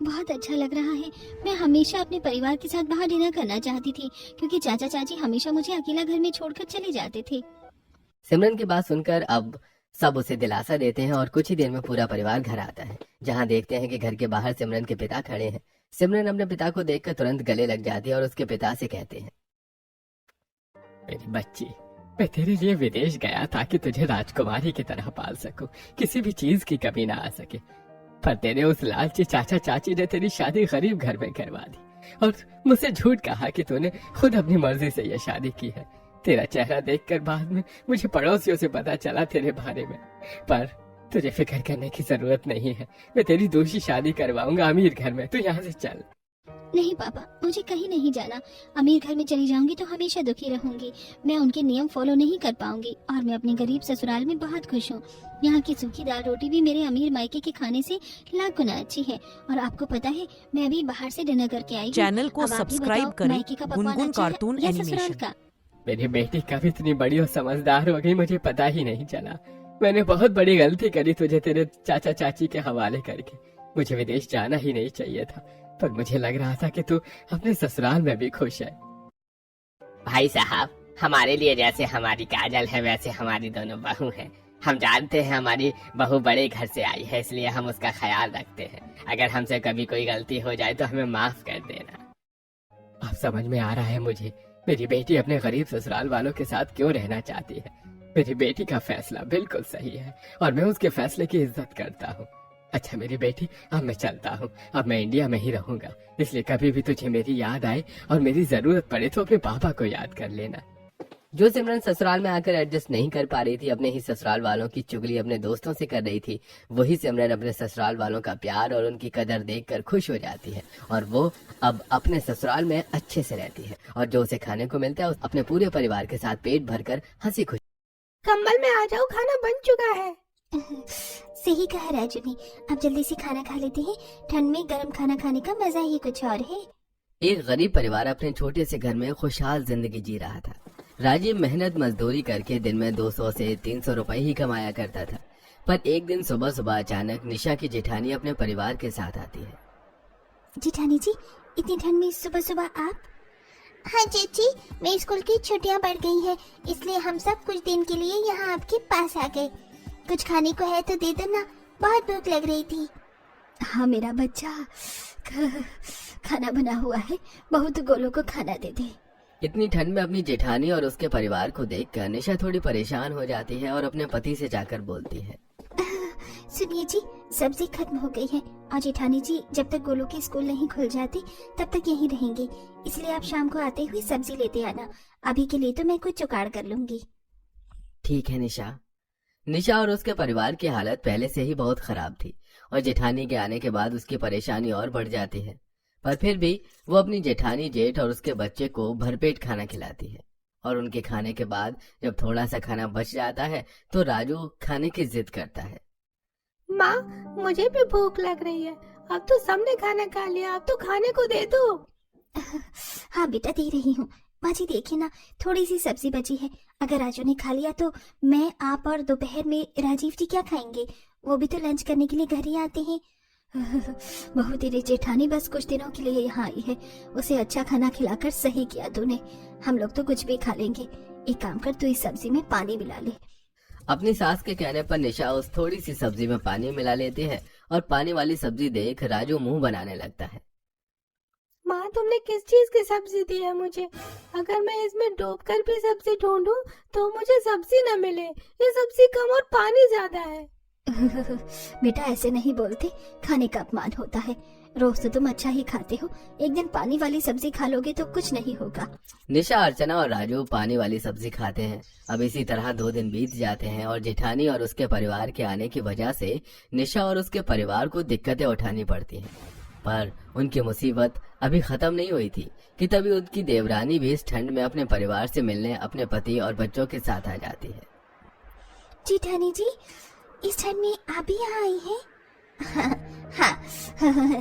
बहुत अच्छा लग रहा है। मैं हमेशा अपने परिवार के साथ बाहर डिनर करना चाहती थी, क्योंकि चाचा चाची हमेशा मुझे अकेला घर में छोड़कर चले जाते थे। सिमरन की बात सुनकर अब सब उसे दिलासा देते हैं और कुछ ही देर में पूरा परिवार घर आता है, जहां देखते हैं कि घर के बाहर सिमरन के पिता खड़े हैं। सिमरन अपने पिता को देखकर तुरंत गले लग जाती है और उसके पिता से कहते हैं, मेरी बच्ची, मैं तेरे लिए विदेश गया ताकि तुझे राजकुमारी की तरह पाल सकूं, किसी भी चीज की कमी ना आ सके। पर तेरे उस लालची चाचा चाची ने तेरी शादी गरीब घर में करवा दी और मुझसे झूठ कहा कि तूने खुद अपनी मर्जी से यह शादी की है। तेरा चेहरा देखकर बाद में मुझे पड़ोसियों से पता चला तेरे बारे में, पर तुझे फिक्र करने की जरूरत नहीं है। मैं तेरी दूसरी शादी करवाऊंगा अमीर घर में, तू यहाँ से चल। नहीं पापा, मुझे कहीं नहीं जाना। अमीर घर में चली जाऊंगी तो हमेशा दुखी रहूंगी। मैं उनके नियम फॉलो नहीं कर पाऊंगी और मैं अपने गरीब ससुराल में बहुत खुश हूँ। यहाँ की सूखी दाल रोटी भी मेरे अमीर मायके के खाने से लाख गुना अच्छी है। और आपको पता है, मैं अभी बाहर से डिनर करके आई हूँ। चैनल को अब आप ही सब्सक्राइब बताओ, करें, मायके का पकवान गुनगुन अच्छा है कार्टून या ससुराल एनिमेशन। का? मेरी बेटी कब इतनी बड़ी और समझदार हो गई, मुझे पता ही नहीं चला। मैंने बहुत बड़ी गलती करी तुझे तेरे चाचा चाची के हवाले करके। मुझे विदेश जाना ही नहीं चाहिए था, पर मुझे लग रहा था कि तू अपने ससुराल में भी खुश है। भाई साहब, हमारे लिए जैसे हमारी काजल है वैसे हमारी दोनों बहू हैं। हम जानते हैं हमारी बहू बड़े घर से आई है, इसलिए हम उसका ख्याल रखते हैं। अगर हमसे कभी कोई गलती हो जाए तो हमें माफ कर देना। अब समझ में आ रहा है मुझे, मेरी बेटी अपने गरीब ससुराल वालों के साथ क्यों रहना चाहती है। मेरी बेटी का फैसला बिल्कुल सही है और मैं उसके फैसले की इज्जत करता हूँ। अच्छा मेरी बेटी, अब मैं चलता हूँ। अब मैं इंडिया में ही रहूंगा, इसलिए कभी भी तुझे मेरी याद आए और मेरी जरूरत पड़े तो अपने पापा को याद कर लेना। जो सिमरन ससुराल में आकर एडजस्ट नहीं कर पा रही थी, अपने ही ससुराल वालों की चुगली अपने दोस्तों से कर रही थी, वही सिमरन अपने ससुराल वालों का प्यार और उनकी कदर देखकर खुश हो जाती है और वो अब अपने ससुराल में अच्छे से रहती है और जो उसे खाने को मिलता है अपने पूरे परिवार के साथ पेट भरकर हंसी खुशी। कम्बल में आ जाओ, खाना बन चुका है। सही कहा राजू ने, अब जल्दी से खाना खा लेते हैं। ठंड में गर्म खाना खाने का मजा ही कुछ और है। एक गरीब परिवार अपने छोटे से घर में खुशहाल जिंदगी जी रहा था। राजीव मेहनत मजदूरी करके दिन में 200 से 300 रुपए ही कमाया करता था, पर एक दिन सुबह सुबह अचानक निशा की जेठानी अपने परिवार के साथ आती है। जेठानी जी, इतनी ठंड में सुबह सुबह आप? हाँ चाची, मेरी स्कूल की छुट्टियां बढ़ गई हैं, इसलिए हम सब कुछ दिन के लिए यहाँ आपके पास आ गए। कुछ खाने को है तो दे दो ना, बहुत भूख लग रही थी। हाँ मेरा बच्चा, खाना बना हुआ है, बहुत गोलों को खाना दे दे। इतनी ठंड में अपनी जेठानी और उसके परिवार को देखकर निशा थोड़ी परेशान हो जाती है और अपने पति से जाकर बोलती है, सुनिए जी, सब्जी खत्म हो गई है और जेठानी जी जब तक गोलू की स्कूल नहीं खुल जाती तब तक यहीं रहेंगे, इसलिए आप शाम को आते हुए सब्जी लेते आना। अभी के लिए तो मैं कुछ जुगाड़ कर लूंगी। ठीक है निशा। निशा और उसके परिवार की हालत पहले से ही बहुत खराब थी और जेठानी के आने के बाद उसकी परेशानी और बढ़ जाती है, पर फिर भी वो अपनी जेठानी, जेठ और उसके बच्चे को भरपेट खाना खिलाती है। और उनके खाने के बाद जब थोड़ा सा खाना बच जाता है तो राजू खाने की जिद करता है। माँ, मुझे भी भूख लग रही है। अब तो सबने खाना खा लिया, अब तो खाने को दे दो। हाँ बेटा, दे रही हूँ। माँ जी देखिए ना, थोड़ी सी सब्जी बची है, अगर राजू ने खा लिया तो मैं, आप और दोपहर में राजीव जी क्या खाएंगे? वो भी तो लंच करने के लिए घर ही आते हैं। बहू तेरी जेठानी बस कुछ दिनों के लिए यहाँ आई है, उसे अच्छा खाना खिलाकर सही किया तूने। हम लोग तो कुछ भी खा लेंगे। एक काम कर, तू इस सब्जी में पानी मिला ले। अपनी सास के कहने पर निशा उस थोड़ी सी सब्जी में पानी मिला लेती है और पानी वाली सब्जी देख राजू मुंह बनाने लगता है। माँ, तुमने किस चीज की सब्जी दी है मुझे? अगर मैं इसमें डूबकर भी सब्जी ढूंढूं तो मुझे सब्जी न मिले। ये सब्जी कम और पानी ज्यादा है। बेटा ऐसे नहीं बोलते, खाने का अपमान होता है। रोज तो तुम अच्छा ही खाते हो, एक दिन पानी वाली सब्जी खा लोगे तो कुछ नहीं होगा। निशा, अर्चना और राजू पानी वाली सब्जी खाते हैं। अब इसी तरह 2 दिन बीत जाते हैं और जेठानी और उसके परिवार के आने की वजह से निशा और उसके परिवार को दिक्कतें उठानी पड़ती हैं। पर उनकी मुसीबत अभी खत्म नहीं हुई थी कि तभी उनकी देवरानी भी इस ठंड में अपने परिवार से मिलने अपने पति और बच्चों के साथ आ जाती है। जेठानी जी, इस ठंड में आप भी यहाँ आई हैं? हाँ,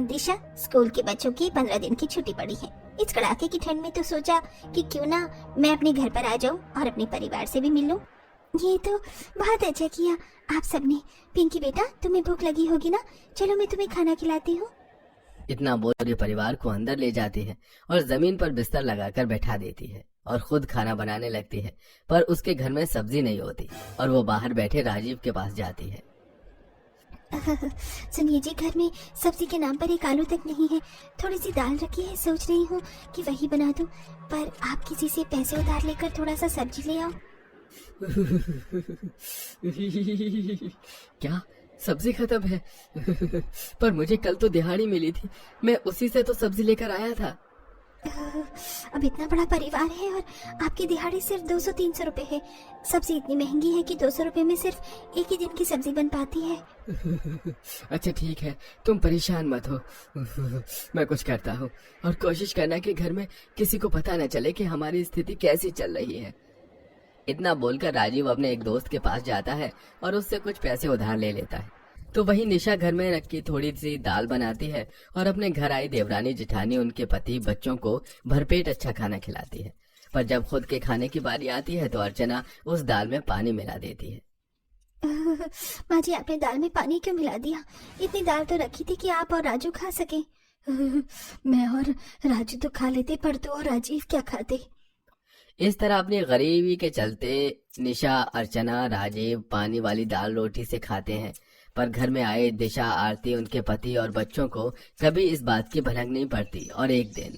दिशा, स्कूल के बच्चों की 15 दिन की छुट्टी पड़ी है। इस कड़ाके की ठंड में तो सोचा कि क्यों ना मैं अपने घर पर आ जाऊं और अपने परिवार से भी मिल लूं। ये तो बहुत अच्छा किया आप सबने। पिंकी बेटा, तुम्हें भूख लगी होगी ना, चलो मैं तुम्हें खाना खिलाती हूँ। इतना बोल परिवार को अंदर ले जाती है और जमीन पर बिस्तर लगाकर बैठा देती है और खुद खाना बनाने लगती है। पर उसके घर में सब्जी नहीं होती और वो बाहर बैठे राजीव के पास जाती है। सुनिए जी, घर में सब्जी के नाम पर एक आलू तक नहीं है। थोड़ी सी दाल रखी है, सोच रही हूँ कि वही बना दूं, पर आप किसी से पैसे उधार लेकर थोड़ा सा सब्जी ले आओ। क्या सब्जी खत्म है? पर मुझे कल तो दिहाड़ी मिली थी, मैं उसी से तो सब्जी लेकर आया था। अब इतना बड़ा परिवार है और आपकी दिहाड़ी सिर्फ 200-300 रुपए है। सब्जी इतनी महंगी है कि 200 रुपए में सिर्फ एक ही दिन की सब्जी बन पाती है। अच्छा ठीक है, तुम परेशान मत हो। मैं कुछ करता हूँ और कोशिश करना कि घर में किसी को पता न चले कि हमारी स्थिति कैसी चल रही है। इतना बोलकर राजीव अपने एक दोस्त के पास जाता है और उससे कुछ पैसे उधार ले लेता है। तो वही निशा घर में रखी थोड़ी सी दाल बनाती है और अपने घर आई देवरानी, जेठानी, उनके पति, बच्चों को भरपेट अच्छा खाना खिलाती है। पर जब खुद के खाने की बारी आती है तो अर्चना उस दाल में पानी मिला देती है। माँ जी, आपने दाल में पानी क्यों मिला दिया? इतनी दाल तो रखी थी कि आप और राजू खा सके। मैं और राजू तो खा लेते, पर तू और राजीव क्या खाते? इस तरह अपनी गरीबी के चलते निशा, अर्चना, राजीव पानी वाली दाल रोटी से खाते हैं। पर घर में आए दिशा, आरती, उनके पति और बच्चों को कभी इस बात की भनक नहीं पड़ती। और एक दिन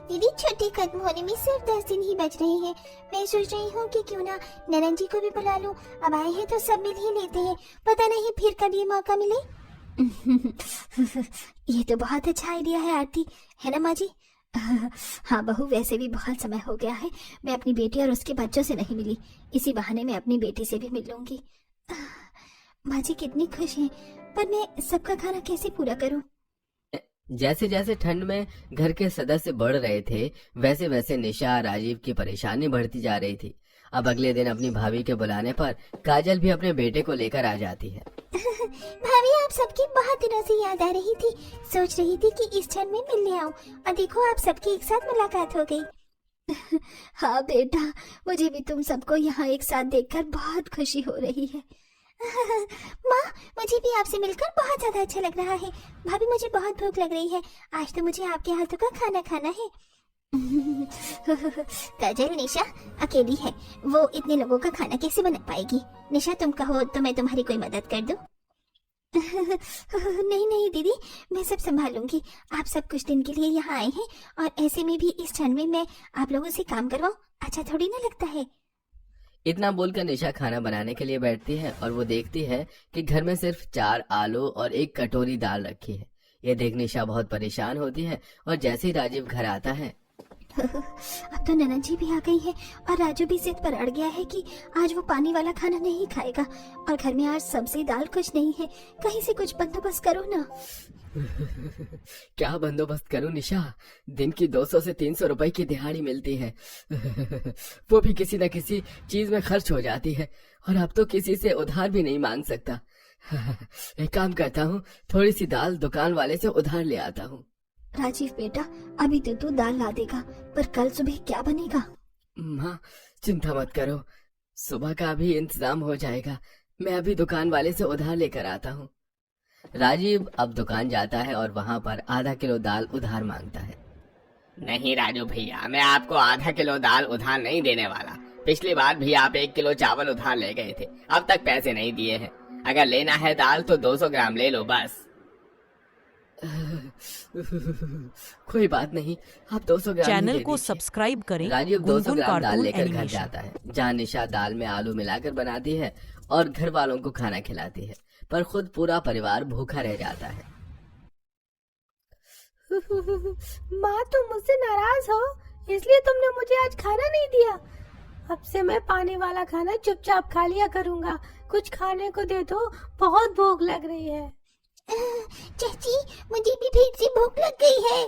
दीदी, छुट्टी खत्म होने में सिर्फ 10 दिन ही बच रहे हैं। मैं सोच रही हूँ कि क्यों ना ननन जी को भी बुला लूं। अब आए हैं तो सब मिल ही लेते हैं, पता नहीं फिर कब ये मौका मिले। ये तो बहुत अच्छा आइडिया है आरती, है ना माँ जी? हाँ बहू, वैसे भी बहुत समय हो गया है, मैं अपनी बेटी और उसके बच्चों से नहीं मिली। इसी बहाने मैं अपनी बेटी से भी मिल लूंगी। माँ जी कितनी खुश हैं, पर मैं सबका खाना कैसे पूरा करूं? जैसे जैसे ठंड में घर के सदस्य बढ़ रहे थे, वैसे वैसे निशा, राजीव की परेशानी बढ़ती जा रही थी। अब अगले दिन अपनी भाभी के बुलाने पर काजल भी अपने बेटे को लेकर आ जाती है। भाभी, आप सबकी बहुत दिनों से याद आ रही थी। सोच रही थी कि इस ठंड में मिलने आऊं, और देखो आप सबकी एक साथ मुलाकात हो गई। हाँ बेटा, मुझे भी तुम सबको यहाँ एक साथ देखकर बहुत खुशी हो रही है। माँ, मुझे भी आपसे मिलकर बहुत ज्यादा अच्छा लग रहा है। भाभी, मुझे बहुत भूख लग रही है, आज तो मुझे आपके हाथों का खाना खाना है। काजल, निशा अकेली है, वो इतने लोगों का खाना कैसे बना पाएगी? निशा, तुम कहो तो मैं तुम्हारी कोई मदद कर दूं? नहीं नहीं दीदी, मैं सब संभालूंगी। आप सब कुछ दिन के लिए यहाँ आए हैं और ऐसे में भी इस ठंड में मैं आप लोगों से काम करवाऊं, अच्छा थोड़ी ना लगता है। इतना बोलकर निशा खाना बनाने के लिए बैठती है और वो देखती है कि घर में सिर्फ 4 आलू और 1 कटोरी दाल रखी है। ये देख निशा बहुत परेशान होती है और जैसे ही राजीव घर आता है, अब तो ननद जी भी आ गई है और राजू भी जिद पर अड़ गया है कि आज वो पानी वाला खाना नहीं खाएगा और घर में आज सब्जी दाल कुछ नहीं है। कहीं से कुछ बंदोबस्त करो ना। क्या बंदोबस्त करूं निशा? दिन की 200 से 300 रुपए की दिहाड़ी मिलती है। वो भी किसी न किसी चीज में खर्च हो जाती है और अब तो किसी से उधार भी नहीं मांग सकता। एक काम करता हूँ, थोड़ी सी दाल दुकान वाले से उधार ले आता हूँ। राजीव बेटा, अभी तो तू दाल ला देगा, पर कल सुबह क्या बनेगा? माँ चिंता मत करो, सुबह का भी इंतजाम हो जाएगा। मैं अभी दुकान वाले से उधार लेकर आता हूँ। राजीव अब दुकान जाता है और वहाँ पर आधा किलो दाल उधार मांगता है। नहीं राजू भैया, मैं आपको आधा किलो दाल उधार नहीं देने वाला। पिछली बार भी आप 1 किलो चावल उधार ले गए थे, अब तक पैसे नहीं दिए हैं। अगर लेना है दाल तो 200 ग्राम ले लो बस। कोई बात नहीं, आप 200 ग्राम चैनल को सब्सक्राइब करें। राजीव 200 गुनगुन ग्राम दाल कार्टून लेकर घर एनिमेशन। जाता है, जहाँ निशा दाल में आलू मिलाकर बनाती है और घर वालों को खाना खिलाती है, पर खुद पूरा परिवार भूखा रह जाता है। माँ तुम मुझसे नाराज हो, इसलिए तुमने मुझे आज खाना नहीं दिया। अब से मैं पानी वाला खाना चुपचाप खा लिया करूँगा। कुछ खाने को दे दो, बहुत भूख लग रही है। चाची, मुझे भी फिर से भूख लग गई है।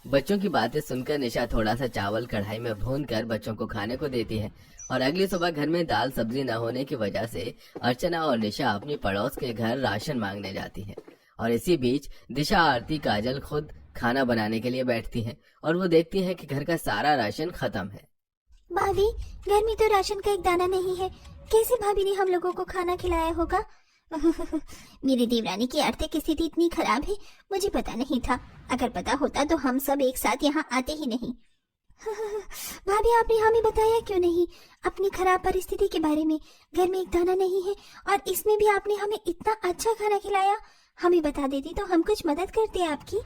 बच्चों की बातें सुनकर निशा थोड़ा सा चावल कढ़ाई में भून कर बच्चों को खाने को देती है और अगली सुबह घर में दाल सब्जी न होने की वजह से अर्चना और निशा अपनी पड़ोस के घर राशन मांगने जाती है। और इसी बीच दिशा, आरती, काजल खुद खाना बनाने के लिए बैठती हैं और वो देखती हैं कि घर का सारा राशन खत्म है। भाभी, घर में तो राशन का एक दाना नहीं है। कैसे भाभी ने हम लोगों को खाना खिलाया होगा? मेरी देवरानी की आर्थिक स्थिति इतनी खराब है, मुझे पता नहीं था। अगर पता होता तो हम सब एक साथ यहाँ आते ही नहीं। भाभी, आपने हमें बताया क्यों नहीं अपनी खराब परिस्थिति के बारे में? घर में एक दाना नहीं है और इसमें भी आपने हमें इतना अच्छा खाना खिलाया। हमें बता देती तो हम कुछ मदद करते आपकी।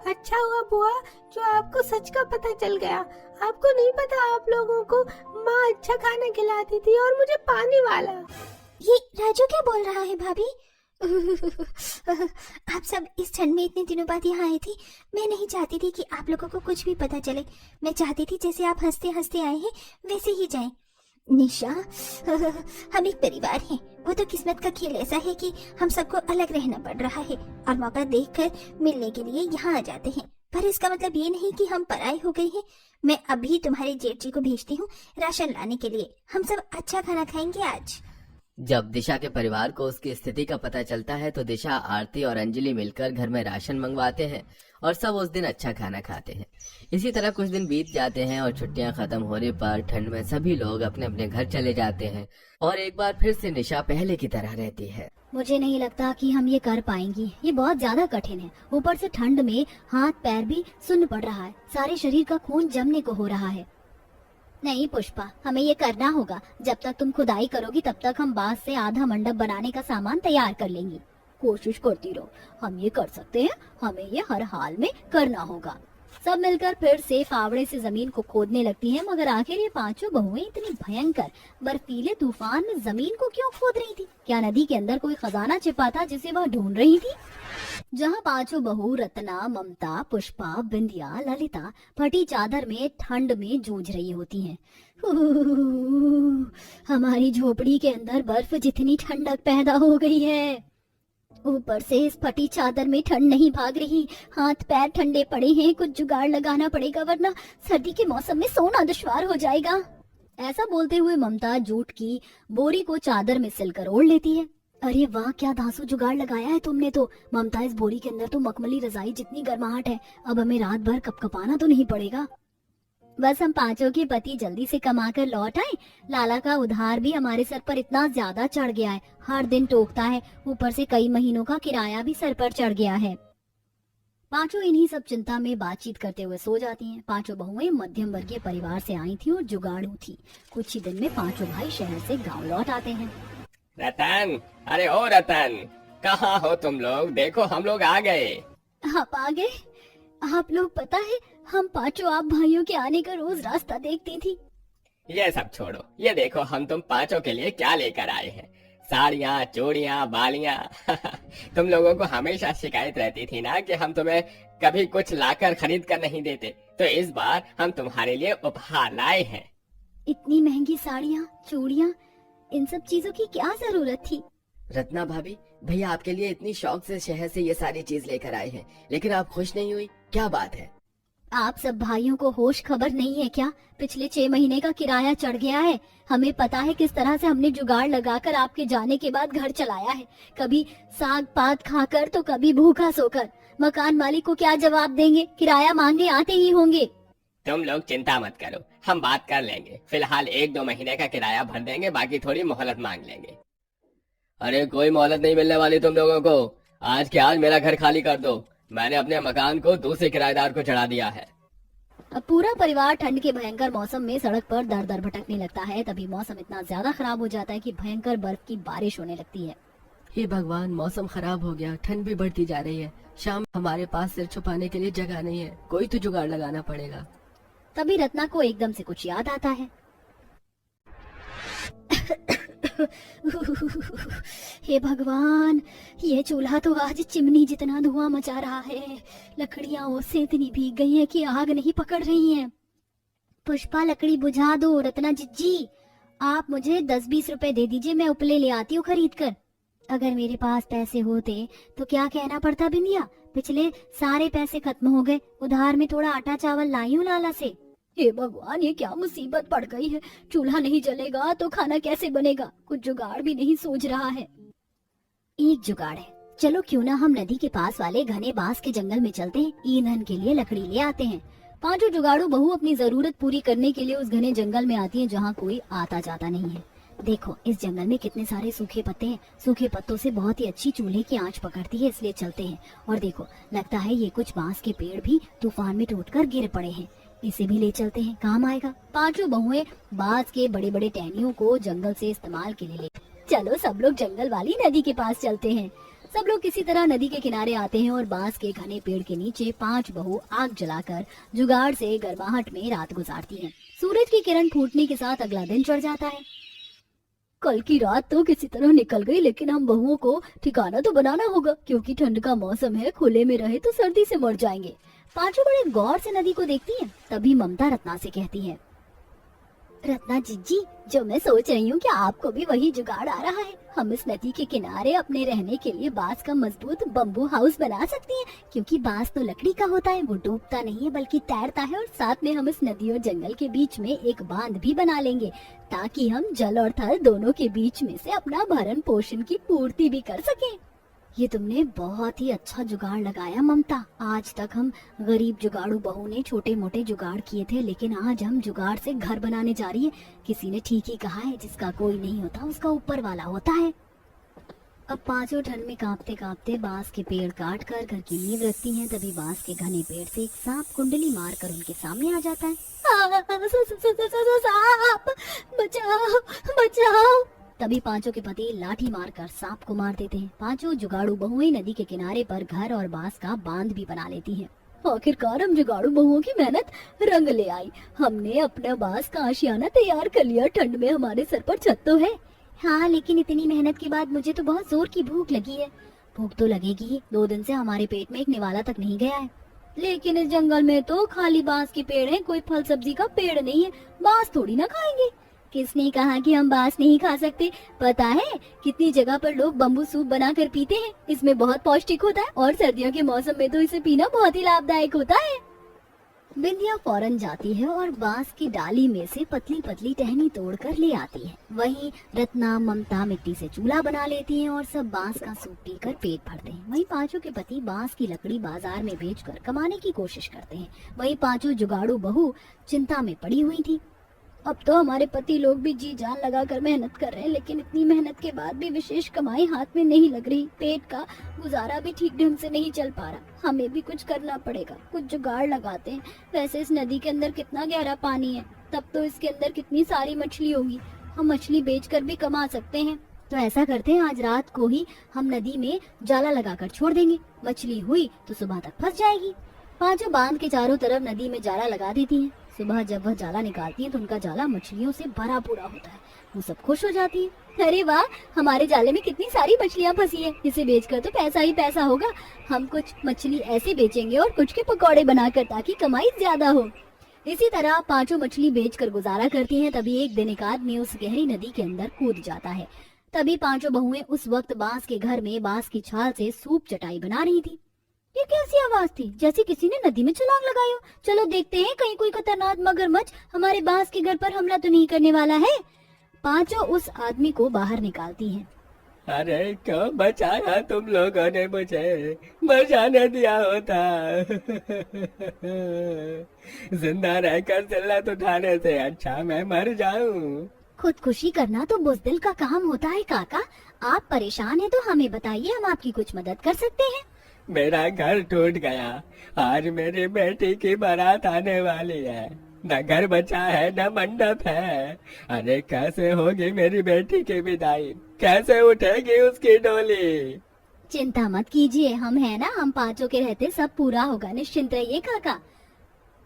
अच्छा हुआ बुआ जो आपको सच का पता चल गया। आपको नहीं पता आप लोगों को माँ अच्छा खाना खिलाती थी और मुझे पानी वाला। ये राजू क्या बोल रहा है भाभी? आप सब इस ठंड में इतने दिनों बाद यहाँ आई थी। मैं नहीं चाहती थी कि आप लोगों को कुछ भी पता चले। मैं चाहती थी जैसे आप हंसते हंसते आए हैं वैसे ही जाएं। निशा, हम एक परिवार हैं। वो तो किस्मत का खेल ऐसा है कि हम सबको अलग रहना पड़ रहा है और मौका देखकर मिलने के लिए यहाँ आ जाते हैं। पर इसका मतलब ये नहीं कि हम पराए हो गए हैं। मैं अभी तुम्हारे जेठ जी को भेजती हूँ राशन लाने के लिए। हम सब अच्छा खाना खाएंगे आज। जब दिशा के परिवार को उसकी स्थिति का पता चलता है तो दिशा, आरती और अंजलि मिलकर घर में राशन मंगवाते हैं और सब उस दिन अच्छा खाना खाते हैं। इसी तरह कुछ दिन बीत जाते हैं और छुट्टियां खत्म होने पर ठंड में सभी लोग अपने अपने घर चले जाते हैं और एक बार फिर से निशा पहले की तरह रहती है। मुझे नहीं लगता कि हम ये कर पाएंगी। ये बहुत ज्यादा कठिन है। ऊपर से ठंड में हाथ पैर भी सुन्न पड़ रहा है। सारे शरीर का खून जमने को हो रहा है। नहीं पुष्पा, हमें ये करना होगा। जब तक तुम खुदाई करोगी तब तक हम बांस से आधा मंडप बनाने का सामान तैयार कर लेंगे। कोशिश करती रहो, हम ये कर सकते हैं। हमें ये हर हाल में करना होगा। सब मिलकर फिर से फावड़े से जमीन को खोदने लगती हैं, मगर आखिर ये पांचों बहुएं इतनी भयंकर बर्फीले तूफान में जमीन को क्यों खोद रही थी? क्या नदी के अंदर कोई खजाना छिपा था जिसे वह ढूंढ रही थी? जहाँ पांचों बहू रत्ना, ममता, पुष्पा, बिंदिया, ललिता फटी चादर में ठंड में जूझ रही होती हैं। हमारी झोपड़ी के अंदर बर्फ जितनी ठंडक पैदा हो गई है, ऊपर से इस फटी चादर में ठंड नहीं भाग रही। हाथ पैर ठंडे पड़े हैं। कुछ जुगाड़ लगाना पड़ेगा वरना सर्दी के मौसम में सोना दुश्वार हो जाएगा। ऐसा बोलते हुए ममता जूट की बोरी को चादर में सिलकर ओढ़ लेती है। अरे वाह, क्या धांसू जुगाड़ लगाया है तुमने तो। ममता, इस बोरी के अंदर तो मखमली रजाई जितनी गर्माहट है। अब हमें रात भर कपकपाना तो नहीं पड़ेगा। बस हम पांचों के पति जल्दी से कमाकर लौट आए। लाला का उधार भी हमारे सर पर इतना ज्यादा चढ़ गया है, हर दिन टोकता है। ऊपर से कई महीनों का किराया भी सर पर चढ़ गया है। पांचों इन्हीं सब चिंता में बातचीत करते हुए सो जाती हैं। पांचों बहुएं मध्यम वर्गीय परिवार से आई थी और जुगाड़ू थी। कुछ ही दिन में पांचों भाई शहर से गांव लौट आते हैं। रतन, अरे ओ रतन, कहाँ हो तुम लोग? देखो हम लोग आ गए। आप आ गए? आप लोग, पता है हम पांचों आप भाइयों के आने का रोज रास्ता देखती थी। ये सब छोड़ो, ये देखो हम तुम पांचों के लिए क्या लेकर आए हैं। साड़ियाँ, चूड़ियाँ, बालियाँ। तुम लोगों को हमेशा शिकायत रहती थी ना कि हम तुम्हें कभी कुछ लाकर खरीद कर नहीं देते, तो इस बार हम तुम्हारे लिए उपहार लाए हैं। इतनी महंगी साड़ियाँ, चूड़ियाँ, इन सब चीजों की क्या जरूरत थी? रत्ना भाभी, भैया आपके लिए इतनी शौक से शहर से ये सारी चीज लेकर आए हैं, लेकिन आप खुश नहीं हुई, क्या बात है? आप सब भाइयों को होश खबर नहीं है क्या? पिछले 6 महीने का किराया चढ़ गया है। हमें पता है किस तरह से हमने जुगाड़ लगाकर आपके जाने के बाद घर चलाया है। कभी साग पात खाकर तो कभी भूखा सोकर। मकान मालिक को क्या जवाब देंगे? किराया मांगे आते ही होंगे। तुम लोग चिंता मत करो, हम बात कर लेंगे। फिलहाल 1-2 महीने का किराया भर देंगे, बाकी थोड़ी मोहलत मांग लेंगे। अरे कोई मोहलत नहीं मिलने वाली तुम लोगों को। आज के आज मेरा घर खाली कर दो। मैंने अपने मकान को दूसरे किराएदार को चढ़ा दिया है। अब पूरा परिवार ठंड के भयंकर मौसम में सड़क पर दर दर भटकने लगता है। तभी मौसम इतना ज्यादा खराब हो जाता है कि भयंकर बर्फ की बारिश होने लगती है। हे भगवान, मौसम खराब हो गया, ठंड भी बढ़ती जा रही है। शाम हमारे पास सिर छुपाने के लिए जगह नहीं है, कोई तो जुगाड़ लगाना पड़ेगा। तभी रत्ना को एकदम से कुछ याद आता है। हे भगवान, ये चूल्हा तो आज चिमनी जितना धुआं मचा रहा है। लकड़ियां उससे इतनी भीग गई हैं कि आग नहीं पकड़ रही हैं। पुष्पा, लकड़ी बुझा दो। रत्ना जी, आप मुझे 10-20 रुपए दे दीजिए, मैं उपले ले आती हूँ खरीद कर। अगर मेरे पास पैसे होते तो क्या कहना पड़ता बिंदिया, पिछले सारे पैसे खत्म हो गए, उधार में थोड़ा आटा चावल लाई हूँ लाला से। हे भगवान, ये क्या मुसीबत पड़ गई है। चूल्हा नहीं जलेगा तो खाना कैसे बनेगा? कुछ जुगाड़ भी नहीं सूझ रहा है। एक जुगाड़ है, चलो क्यों ना हम नदी के पास वाले घने बांस के जंगल में चलते हैं, ईंधन के लिए लकड़ी ले आते हैं। पांचों जुगाड़ू बहू अपनी जरूरत पूरी करने के लिए उस घने जंगल में आती हैं जहाँ कोई आता जाता नहीं है। देखो, इस जंगल में कितने सारे सूखे पत्ते हैं। सूखे पत्तों से बहुत ही अच्छी चूल्हे की आंच पकड़ती है, इसलिए चलते हैं। और देखो, लगता है ये कुछ बांस के पेड़ भी तूफान में टूटकर गिर पड़े हैं, इसे भी ले चलते हैं, काम आएगा। पांचों बहुएं बांस के बड़े बड़े टहनियों को जंगल से इस्तेमाल के लिए ले। चलो सब लोग जंगल वाली नदी के पास चलते हैं। सब लोग किसी तरह नदी के किनारे आते हैं और बांस के घने पेड़ के नीचे 5 बहू आग जलाकर जुगाड़ से गर्माहट में रात गुजारती हैं। सूरज की किरण फूटने के साथ अगला दिन चढ़ जाता है। कल की रात तो किसी तरह निकल गई, लेकिन हम बहुओं को ठिकाना तो बनाना होगा, क्योंकि ठंड का मौसम है, खुले में रहे तो सर्दी से मर जाएंगे। पांचों बड़े गौर से नदी को देखती हैं। तभी ममता रत्ना से कहती है, रत्ना जी, जो मैं सोच रही हूँ, क्या आपको भी वही जुगाड़ आ रहा है? हम इस नदी के किनारे अपने रहने के लिए बांस का मजबूत बम्बू हाउस बना सकती हैं, क्योंकि बांस तो लकड़ी का होता है, वो डूबता नहीं है बल्कि तैरता है। और साथ में हम इस नदी और जंगल के बीच में एक बांध भी बना लेंगे, ताकि हम जल और थल दोनों के बीच में से अपना भरण पोषण की पूर्ति भी कर सकें। ये तुमने बहुत ही अच्छा जुगाड़ लगाया ममता। आज तक हम गरीब जुगाड़ू बहू ने छोटे मोटे जुगाड़ किए थे, लेकिन आज हम जुगाड़ से घर बनाने जा रही है। किसी ने ठीक ही कहा है, जिसका कोई नहीं होता उसका ऊपर वाला होता है। अब पांचों ठंड में कांपते कांपते बांस के पेड़ काट कर घर की नींव रखती हैं। तभी बांस के घने पेड़ से एक सांप कुंडली मार कर उनके सामने आ जाता है। सांप, बचाओ बचाओ। तभी पांचों के पति लाठी मारकर सांप को मार देते हैं। पांचों जुगाड़ू बहुएं नदी के किनारे पर घर और बांस का बांध भी बना लेती हैं। आखिरकार हम जुगाड़ू बहुओं की मेहनत रंग ले आई। हमने अपना बांस का आशियाना तैयार कर लिया। ठंड में हमारे सर पर छत तो है। हाँ, लेकिन इतनी मेहनत के बाद मुझे तो बहुत जोर की भूख लगी है। भूख तो लगेगी ही, 2 दिन से हमारे पेट में एक निवाला तक नहीं गया है। लेकिन इस जंगल में तो खाली बांस के पेड़ हैं, कोई फल सब्जी का पेड़ नहीं है। बांस थोड़ी ना खाएंगे। किसने कहा कि हम बांस नहीं खा सकते? पता है कितनी जगह पर लोग बम्बू सूप बनाकर पीते हैं। इसमें बहुत पौष्टिक होता है और सर्दियों के मौसम में तो इसे पीना बहुत ही लाभदायक होता है। बिंदिया फौरन जाती है और बांस की डाली में से पतली पतली टहनी तोड़कर ले आती है। वहीं रत्ना ममता मिट्टी से चूल्हा बना लेती हैं और सब बांस का सूप पीकर पेट भरते हैं। वहीं पांचों के पति बांस की लकड़ी बाजार में बेचकर कमाने की कोशिश करते हैं। वहीं पांचों जुगाड़ू बहू चिंता में पड़ी हुई थी। अब तो हमारे पति लोग भी जी जान लगाकर मेहनत कर रहे हैं, लेकिन इतनी मेहनत के बाद भी विशेष कमाई हाथ में नहीं लग रही। पेट का गुजारा भी ठीक ढंग से नहीं चल पा रहा। हमें भी कुछ करना पड़ेगा, कुछ जुगाड़ लगाते हैं। वैसे इस नदी के अंदर कितना गहरा पानी है, तब तो इसके अंदर कितनी सारी मछली होगी। हम मछली बेचकर भी कमा सकते हैं। तो ऐसा करते हैं, आज रात को ही हम नदी में जाला लगाकर छोड़ देंगे। मछली हुई तो सुबह तक फंस जाएगी। पांचों बांध के चारों तरफ नदी में जाला लगा देती हैं। सुबह जब वह जाला निकालती है तो उनका जाला मछलियों से भरा पूरा होता है। वो सब खुश हो जाती है। अरे वाह, हमारे जाले में कितनी सारी मछलियाँ फंसी है, इसे बेचकर तो पैसा ही पैसा होगा। हम कुछ मछली ऐसे बेचेंगे और कुछ के पकौड़े बनाकर, ताकि कमाई ज्यादा हो। इसी तरह पांचों मछली बेचकर गुजारा करती हैं। तभी एक दिन एक आदमी उस गहरी नदी के अंदर कूद जाता है। तभी पांचों बहुएं उस वक्त बांस के घर में बांस की छाल से सूप चटाई बना रही थी। ये कैसी आवाज थी, जैसे किसी ने नदी में छलांग लगाई हो। चलो देखते हैं, कहीं कोई खतरनाक मगरमच्छ हमारे बांस के घर पर हमला तो नहीं करने वाला है। पांचों उस आदमी को बाहर निकालती हैं। अरे क्यों बचाया तुम लोगों ने मुझे, बचाने दिया होता। जिंदा रहकर जिल्लत उठाने से अच्छा मैं मर जाऊं। खुदकुशी करना तो बुज़दिल का काम होता है काका। आप परेशान हैं तो हमें बताइए, हम आपकी कुछ मदद कर सकते हैं। मेरा घर टूट गया, आज मेरी बेटी की बारात आने वाली है। न घर बचा है न मंडप है। अरे कैसे होगी मेरी बेटी की विदाई, कैसे उठेगी उसकी डोली। चिंता मत कीजिए, हम हैं ना, हम पांचों के रहते सब पूरा होगा, निश्चिंत रहिए काका।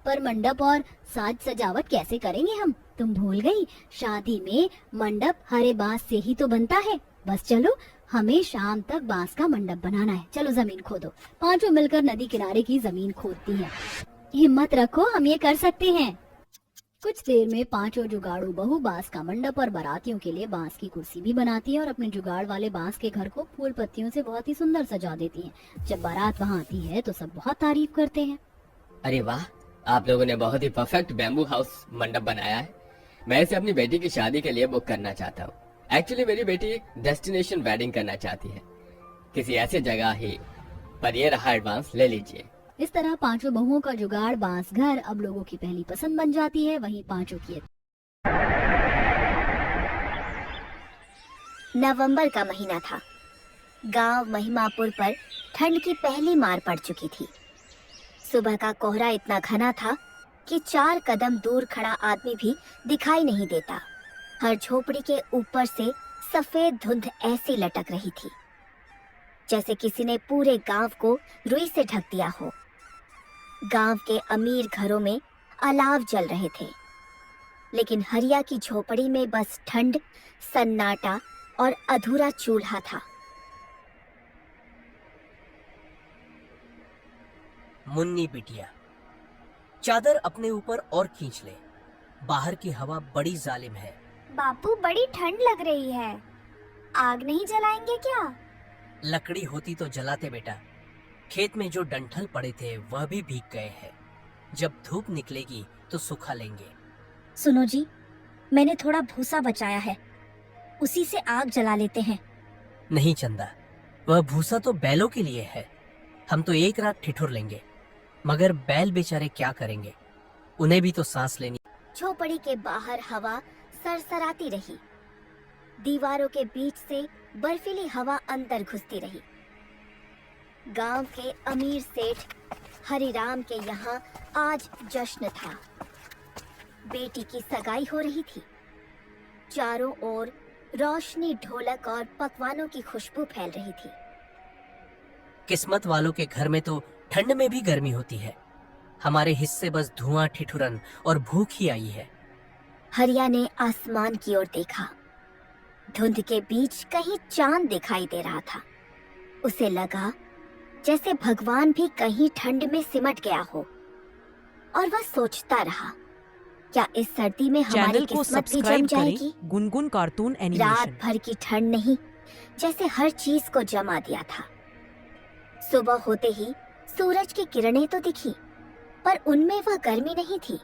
पर मंडप और साज सजावट कैसे करेंगे हम? तुम भूल गई, शादी में मंडप हरे बांस से ही तो बनता है। बस चलो, हमें शाम तक बांस का मंडप बनाना है। चलो जमीन खोदो। पांचों मिलकर नदी किनारे की जमीन खोदती हैं। हिम्मत रखो, हम ये कर सकते हैं। कुछ देर में पांचों जुगाड़ू बहू बांस का मंडप और बारातियों के लिए बांस की कुर्सी भी बनाती है और अपने जुगाड़ वाले बांस के घर को फूल पत्तियों से बहुत ही सुंदर सजा देती हैं। जब बारात वहाँ आती है तो सब बहुत तारीफ करते हैं। अरे वाह, आप लोगों ने बहुत ही परफेक्ट बैम्बू हाउस मंडप बनाया है। मैं इसे अपनी बेटी की शादी के लिए बुक करना चाहता हूँ। एक्चुअली मेरी बेटी डेस्टिनेशन वेडिंग करना चाहती है, किसी ऐसी जगह ही, पर ये रहा एडवांस, ले लीजिए। इस तरह पांचों बहुओं का जुगाड़ बांस घर अब लोगों की पहली पसंद बन जाती है। वहीं पांचों की नवंबर का महीना था। गांव महिमापुर पर ठंड की पहली मार पड़ चुकी थी। सुबह का कोहरा इतना घना था कि 4 कदम दूर खड़ा आदमी भी दिखाई नहीं देता। हर झोपड़ी के ऊपर से सफेद धुंध ऐसी लटक रही थी जैसे किसी ने पूरे गांव को रुई से ढक दिया हो। गांव के अमीर घरों में अलाव जल रहे थे, लेकिन हरिया की झोपड़ी में बस ठंड, सन्नाटा और अधूरा चूल्हा था। मुन्नी बिटिया, चादर अपने ऊपर और खींच ले, बाहर की हवा बड़ी जालिम है। बापू, बड़ी ठंड लग रही है, आग नहीं जलाएंगे क्या? लकड़ी होती तो जलाते बेटा। खेत में जो डंठल पड़े थे वह भी भीग गए हैं। जब धूप निकलेगी तो सुखा लेंगे। सुनो जी, मैंने थोड़ा भूसा बचाया है, उसी से आग जला लेते हैं। नहीं चंदा, वह भूसा तो बैलों के लिए है। हम तो एक रात ठिठुर लेंगे, मगर बैल बेचारे क्या करेंगे, उन्हें भी तो सांस लेनी। झोपड़ी के बाहर हवा सरसराती रही। दीवारों के बीच से बर्फीली हवा अंदर घुसती रही। गांव के अमीर सेठ हरिराम के यहाँ आज जश्न था। बेटी की सगाई हो रही थी। चारों ओर रोशनी, ढोलक और पकवानों की खुशबू फैल रही थी। किस्मत वालों के घर में तो ठंड में भी गर्मी होती है। हमारे हिस्से बस धुआं, ठिठुरन और भूख ही आई है। हरिया ने आसमान की ओर देखा। धुंध के बीच कहीं चांद दिखाई दे रहा था। उसे लगा जैसे भगवान भी कहीं ठंड में सिमट गया हो, और वह सोचता रहा, क्या इस सर्दी में हमारी चैनल को किस्मत भी जम सब्सक्राइब जाएगी? करें। गुनगुन कार्टून रात एनिमेशन। भर की ठंड नहीं, जैसे हर चीज को जमा दिया था। सुबह होते ही सूरज की किरणें तो दिखी, पर उनमें वह गर्मी नहीं थी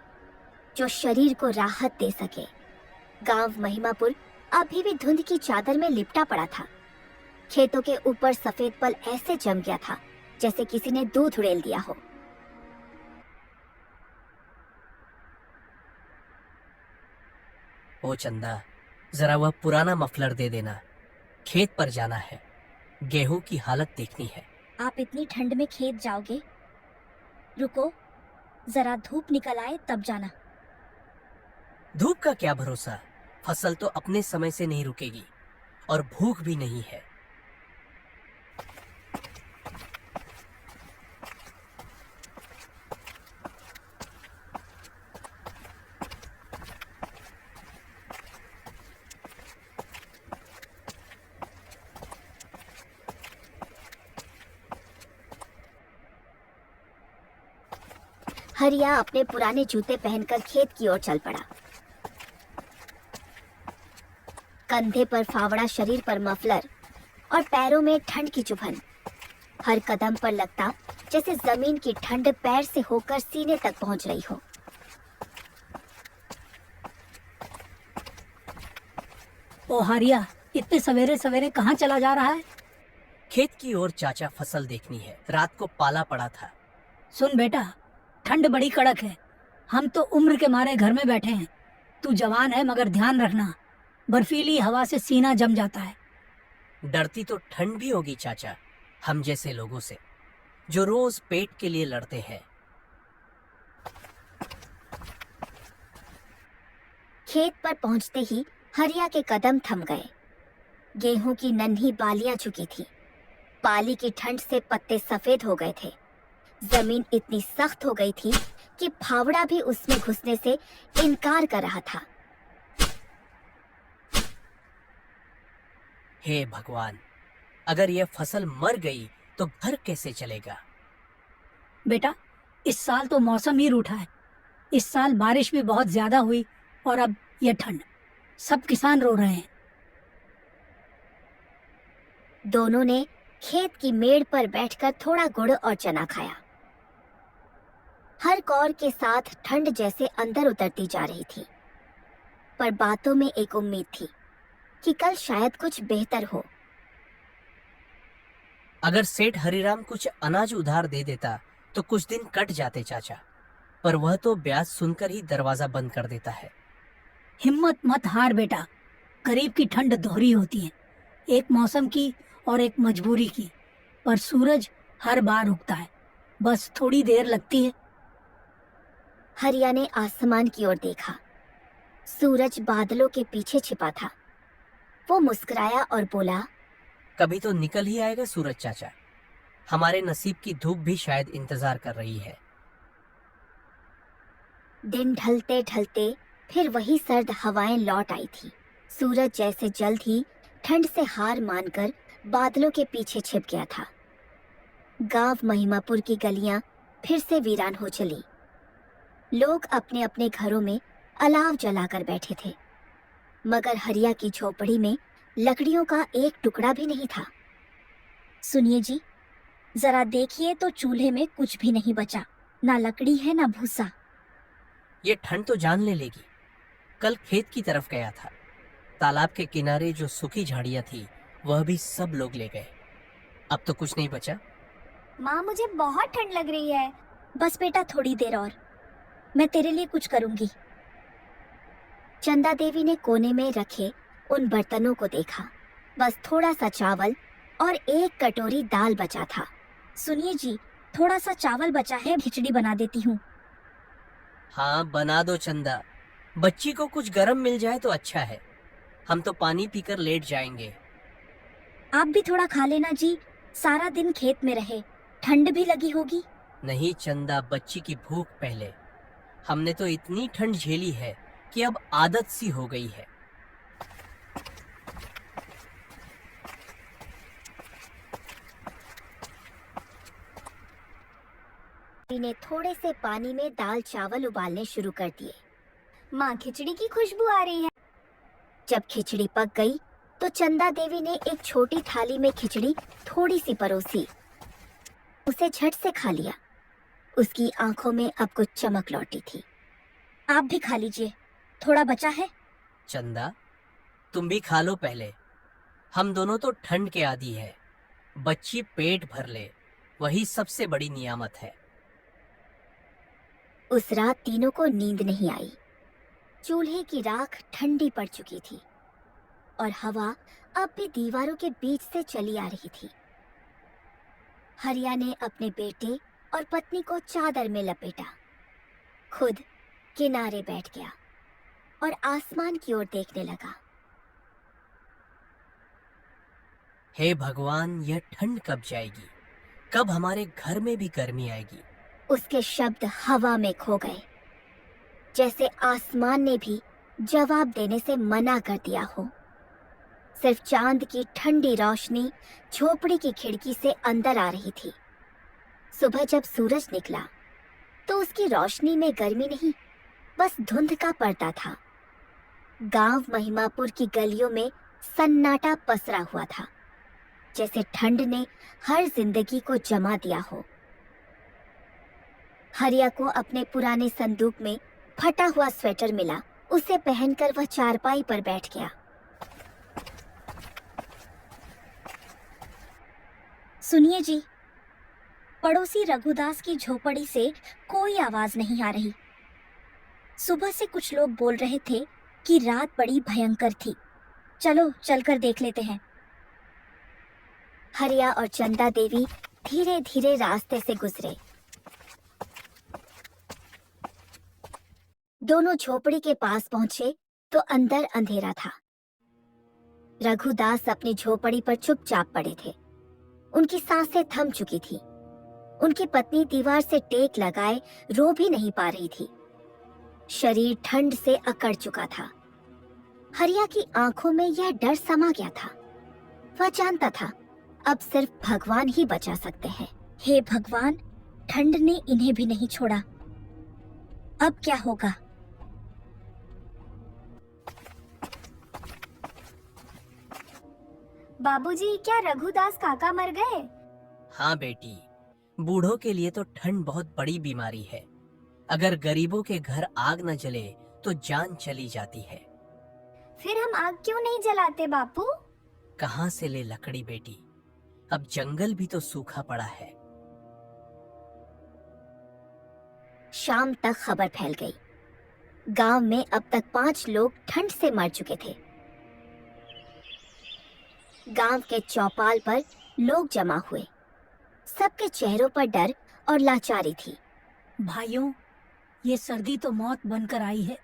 जो शरीर को राहत दे सके। गांव महिमापुर अभी भी धुंध की चादर में लिपटा पड़ा था। खेतों के ऊपर सफेद पल ऐसे जम गया था जैसे किसी ने दूध उड़ेल दिया हो। ओ चंदा, जरा वह पुराना मफलर दे देना, खेत पर जाना है, गेहूं की हालत देखनी है। आप इतनी ठंड में खेत जाओगे? रुको, जरा धूप निकल आए तब जाना। धूप का क्या भरोसा, फसल तो अपने समय से नहीं रुकेगी, और भूख भी नहीं है। हरिया अपने पुराने जूते पहनकर खेत की ओर चल पड़ा। कंधे पर फावड़ा, शरीर पर मफलर और पैरों में ठंड की चुभन। हर कदम पर लगता जैसे जमीन की ठंड पैर से होकर सीने तक पहुंच रही हो। ओ हरिया, इतने सवेरे सवेरे कहाँ चला जा रहा है? खेत की ओर चाचा, फसल देखनी है। रात को पाला पड़ा था। सुन बेटा, ठंड बड़ी कड़क है। हम तो उम्र के मारे घर में बैठे हैं। तू जवान है मगर ध्यान रखना, बर्फीली हवा से सीना जम जाता है। डरती तो ठंड भी होगी चाचा, हम जैसे लोगों से जो रोज पेट के लिए लड़ते हैं। खेत पर पहुंचते ही हरिया के कदम थम गए। गेहूं की नन्ही बालियां झुकी थी। पाली की ठंड से पत्ते सफेद हो गए थे। जमीन इतनी सख्त हो गई थी कि फावड़ा भी उसमें घुसने से इनकार कर रहा था। हे भगवान, अगर यह फसल मर गई तो घर कैसे चलेगा? बेटा, इस साल तो मौसम ही रूठा है। इस साल बारिश भी बहुत ज्यादा हुई और अब यह ठंड। सब किसान रो रहे हैं। दोनों ने खेत की मेड़ पर बैठकर थोड़ा गुड़ और चना खाया। हर कौर के साथ ठंड जैसे अंदर उतरती जा रही थी, पर बातों में एक उम्मीद थी कि कल शायद कुछ बेहतर हो। अगर सेठ हरिराम कुछ अनाज उधार दे देता तो कुछ दिन कट जाते चाचा, पर वह तो ब्याज सुनकर ही दरवाजा बंद कर देता है। हिम्मत मत हार बेटा, गरीब की ठंड दोहरी होती है, एक मौसम की और एक मजबूरी की। पर सूरज हर बार उगता है, बस थोड़ी देर लगती है। हरिया ने आसमान की ओर देखा। सूरज बादलों के पीछे छिपा था। वो मुस्कुराया और बोला, कभी तो निकल ही आएगा सूरज चाचा। हमारे नसीब की धूप भी शायद इंतजार कर रही है। दिन ढलते ढलते फिर वही सर्द हवाएं लौट आई थी। सूरज जैसे जल्द ही ठंड से हार मानकर बादलों के पीछे छिप गया था। गांव महिमापुर की गलियां फिर से वीरान हो चली। लोग अपने अपने घरों में अलाव जलाकर बैठे थे, मगर हरिया की झोपड़ी में लकड़ियों का एक टुकड़ा भी नहीं था। सुनिए जी, जरा देखिए तो चूल्हे में कुछ भी नहीं बचा, ना लकड़ी है ना भूसा। ये ठंड तो जान ले लेगी। कल खेत की तरफ गया था, तालाब के किनारे जो सूखी झाड़ियां थी वह भी सब लोग ले गए। अब तो कुछ नहीं बचा। माँ, मुझे बहुत ठंड लग रही है। बस बेटा, थोड़ी देर और, मैं तेरे लिए कुछ करूंगी। चंदा देवी ने कोने में रखे उन बर्तनों को देखा। बस थोड़ा सा चावल और एक कटोरी दाल बचा था। सुनिए जी, थोड़ा सा चावल बचा है, खिचड़ी बना देती हूँ। हाँ, बना दो चंदा। बच्ची को कुछ गरम मिल जाए तो अच्छा है। हम तो पानी पीकर लेट जाएंगे। आप भी थोड़ा खा लेना जी, सारा दिन खेत में रहे, ठंड भी लगी होगी। नहीं चंदा, बच्ची की भूख पहले। हमने तो इतनी ठंड झेली है कि अब आदत सी हो गई है। ने थोड़े से पानी में दाल चावल उबालने शुरू कर दिए। माँ, खिचड़ी की खुशबू आ रही है। जब खिचड़ी पक गई तो चंदा देवी ने एक छोटी थाली में खिचड़ी थोड़ी सी परोसी। उसे झट से खा लिया। उसकी आंखों में अब कुछ चमक लौटी थी। आप भी खा लीजिए, थोड़ा बचा है। चंदा, तुम भी खा लो पहले। हम दोनों तो ठंड के आदी है। बच्ची पेट भर ले, वही सबसे बड़ी नियामत है। उस रात तीनों को नींद नहीं आई। चूल्हे की राख ठंडी पड़ चुकी थी और हवा अब भी दीवारों के बीच से चली आ रही थी। हरिया ने अपने बेटे और पत्नी को चादर में लपेटा, खुद किनारे बैठ गया और आसमान की ओर देखने लगा। हे भगवान, यह ठंड कब जाएगी? कब हमारे घर में भी गर्मी आएगी? उसके शब्द हवा में खो गए, जैसे आसमान ने भी जवाब देने से मना कर दिया हो। सिर्फ चांद की ठंडी रोशनी झोपड़ी की खिड़की से अंदर आ रही थी। सुबह जब सूरज निकला तो उसकी रोशनी में गर्मी नहीं, बस धुंध का पर्दा था। गांव महिमापुर की गलियों में सन्नाटा पसरा हुआ था, जैसे ठंड ने हर जिंदगी को जमा दिया हो। हरिया को अपने पुराने संदूक में फटा हुआ स्वेटर मिला। उसे पहनकर वह चारपाई पर बैठ गया। सुनिए जी, पड़ोसी रघुदास की झोपड़ी से कोई आवाज नहीं आ रही। सुबह से कुछ लोग बोल रहे थे कि रात बड़ी भयंकर थी। चलो चलकर देख लेते हैं। हरिया और चंदा देवी धीरे धीरे रास्ते से गुजरे। दोनों झोपड़ी के पास पहुंचे तो अंदर अंधेरा था। रघुदास अपनी झोपड़ी पर चुपचाप पड़े थे। उनकी सांसें थम चुकी थी। उनकी पत्नी दीवार से टेक लगाए रो भी नहीं पा रही थी। शरीर ठंड से अकड़ चुका था। हरिया की आंखों में यह डर समा गया था। वह जानता था अब सिर्फ भगवान ही बचा सकते हैं। हे भगवान, ठंड ने इन्हें भी नहीं छोड़ा। अब क्या होगा? बाबूजी, क्या रघुदास काका मर गए? हाँ बेटी, बूढ़ों के लिए तो ठंड बहुत बड़ी बीमारी है। अगर गरीबों के घर आग न जले तो जान चली जाती है। फिर हम आग क्यों नहीं जलाते बापू? कहाँ से ले लकड़ी बेटी, अब जंगल भी तो सूखा पड़ा है। शाम तक खबर फैल गई। गांव में अब तक 5 लोग ठंड से मर चुके थे। गांव के चौपाल पर लोग जमा हुए। सबके चेहरों पर डर और लाचारी थी। भाइयों, ये सर्दी तो मौत बनकर आई है।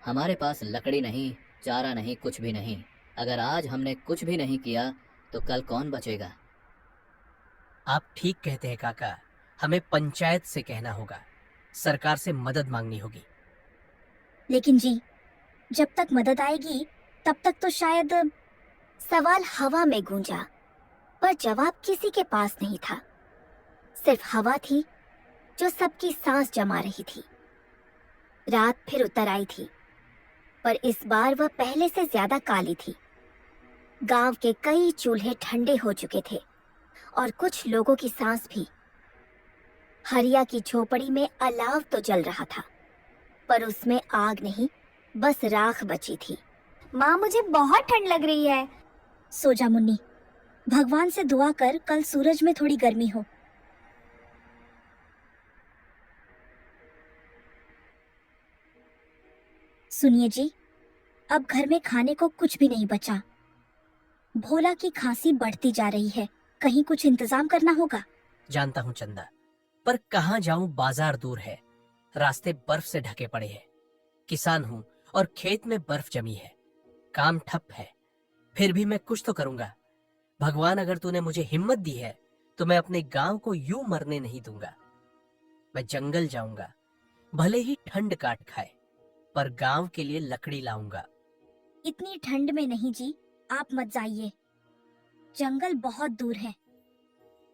हमारे पास लकड़ी नहीं, चारा नहीं, कुछ भी नहीं। अगर आज हमने कुछ भी नहीं किया तो कल कौन बचेगा? आप ठीक कहते हैं काका, हमें पंचायत से कहना होगा, सरकार से मदद मांगनी होगी। लेकिन जी, जब तक मदद आएगी तब तक तो शायद। सवाल हवा में गूंजा, पर जवाब किसी के पास नहीं था। सिर्फ हवा थी जो सबकी सांस जमा रही थी। रात फिर उतर आई थी, पर इस बार वह पहले से ज्यादा काली थी। गांव के कई चूल्हे ठंडे हो चुके थे और कुछ लोगों की सांस भी। हरिया की झोपड़ी में अलाव तो जल रहा था, पर उसमें आग नहीं, बस राख बची थी। माँ, मुझे बहुत ठंड लग रही है। सो जा मुन्नी, भगवान से दुआ कर कल सूरज में थोड़ी गर्मी हो। सुनिए जी, अब घर में खाने को कुछ भी नहीं बचा। भोला की खांसी बढ़ती जा रही है, कहीं कुछ इंतजाम करना होगा। जानता हूँ चंदा, पर कहाँ जाऊं, बाजार दूर है, रास्ते बर्फ से ढके पड़े हैं। किसान हूँ और खेत में बर्फ जमी है, काम ठप है। फिर भी मैं कुछ तो करूंगा। भगवान, अगर तूने मुझे हिम्मत दी है तो मैं अपने गांव को यूं मरने नहीं दूंगा। मैं जंगल जाऊंगा, भले ही ठंड काट खाए, पर गांव के लिए लकड़ी लाऊंगा। इतनी ठंड में नहीं जी, आप मत जाइए। जंगल बहुत दूर है,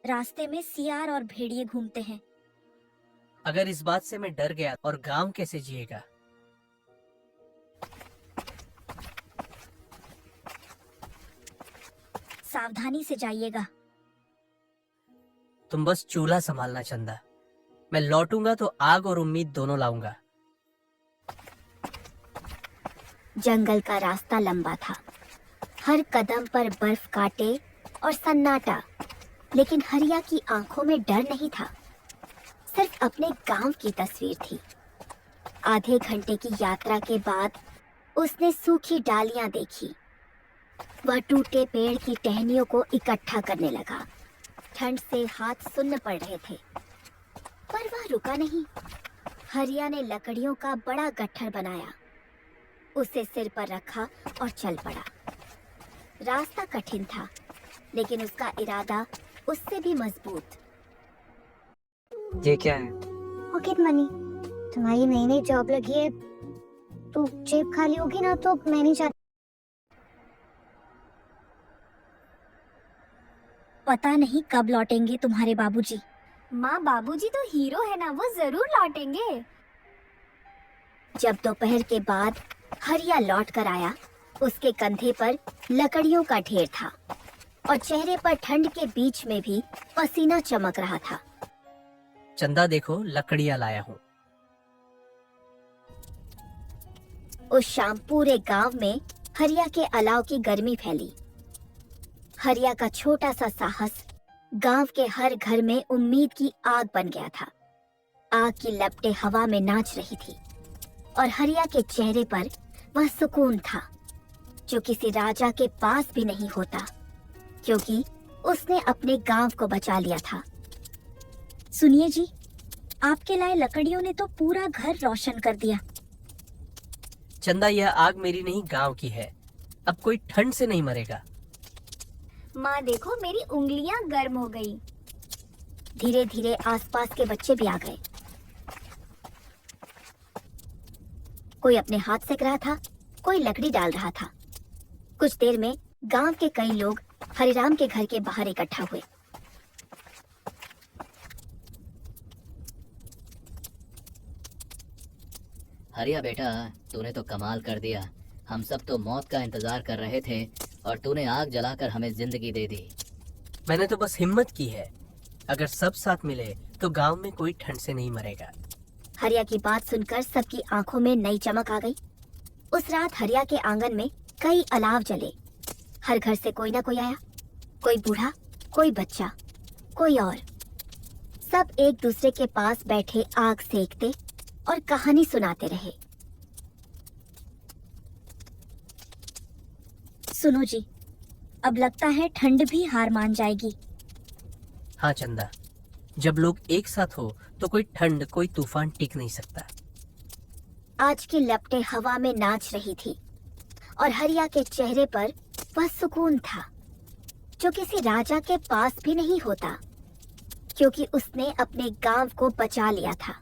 रास्ते में सियार और भेड़िए घूमते हैं। अगर इस बात से मैं डर गया और गांव कैसे जिएगा? सावधानी से जाइएगा। तुम बस चूल्हा संभालना चंदा, मैं लौटूंगा तो आग और उम्मीद दोनों लाऊंगा। जंगल का रास्ता लंबा था, हर कदम पर बर्फ काटे और सन्नाटा। लेकिन हरिया की आंखों में डर नहीं था, सिर्फ अपने गांव की तस्वीर थी। आधे घंटे की यात्रा के बाद उसने सूखी डालियां देखी। वह टूटे पेड़ की टहनियों को इकट्ठा करने लगा। ठंड से हाथ सुन्न पड़ रहे थे, पर वह रुका नहीं। हरिया ने लकड़ियों का बड़ा गट्ठर बनाया, उसे सिर पर रखा और चल पड़ा। रास्ता कठिन था, लेकिन उसका इरादा उससे भी मजबूत। ये क्या है? Pocket money. तुम्हारी नई नई जॉब लगी है, तो जेब खाली होगी ना, तो मैं नहीं चाहती। पता नहीं कब लौटेंगे तुम्हारे बाबूजी। माँ बाबूजी तो हीरो है ना, वो जरूर लौटेंगे। जब दोपहर के बाद हरिया लौट कर आया, उसके कंधे पर लकड़ियों का ढेर था और चेहरे पर ठंड के बीच में भी पसीना चमक रहा था। चंदा देखो, लकड़ियां लाया हूँ। उस शाम पूरे गांव में हरिया के अलाव की गर्मी फैली। हरिया का छोटा सा साहस गांव के हर घर में उम्मीद की आग बन गया था। आग की लपटें हवा में नाच रही थी और हरिया के चेहरे पर वह सुकून था जो किसी राजा के पास भी नहीं होता, क्योंकि उसने अपने गांव को बचा लिया था। सुनिए जी, आपके लाए लकड़ियों ने तो पूरा घर रोशन कर दिया। चंदा, यह आग मेरी नहीं, गांव की है। अब कोई ठंड से नहीं मरेगा। माँ देखो, मेरी उंगलियां गर्म हो गई। धीरे धीरे आसपास के बच्चे भी आ गए। कोई अपने हाथ सेक रहा था, कोई लकड़ी डाल रहा था। कुछ देर में गांव के कई लोग हरिराम के घर के बाहर इकट्ठा हुए। हरिया बेटा, तूने तो कमाल कर दिया। हम सब तो मौत का इंतजार कर रहे थे और तूने आग जलाकर हमें जिंदगी दे दी। मैंने तो बस हिम्मत की है। अगर सब साथ मिले तो गांव में कोई ठंड से नहीं मरेगा। हरिया की बात सुनकर सबकी आंखों में नई चमक आ गई। उस रात हरिया के आंगन में कई अलाव जले। हर घर से कोई ना कोई आया, कोई बूढ़ा, कोई बच्चा, कोई और। सब एक दूसरे के पास बैठे आग सेकते और कहानी सुनाते रहे। सुनो जी, अब लगता है ठंड भी हार मान जाएगी। हाँ चंदा, जब लोग एक साथ हो तो कोई ठंड, कोई तूफान टिक नहीं सकता। आज की लपटें हवा में नाच रही थी और हरिया के चेहरे पर वह सुकून था जो किसी राजा के पास भी नहीं होता, क्योंकि उसने अपने गांव को बचा लिया था।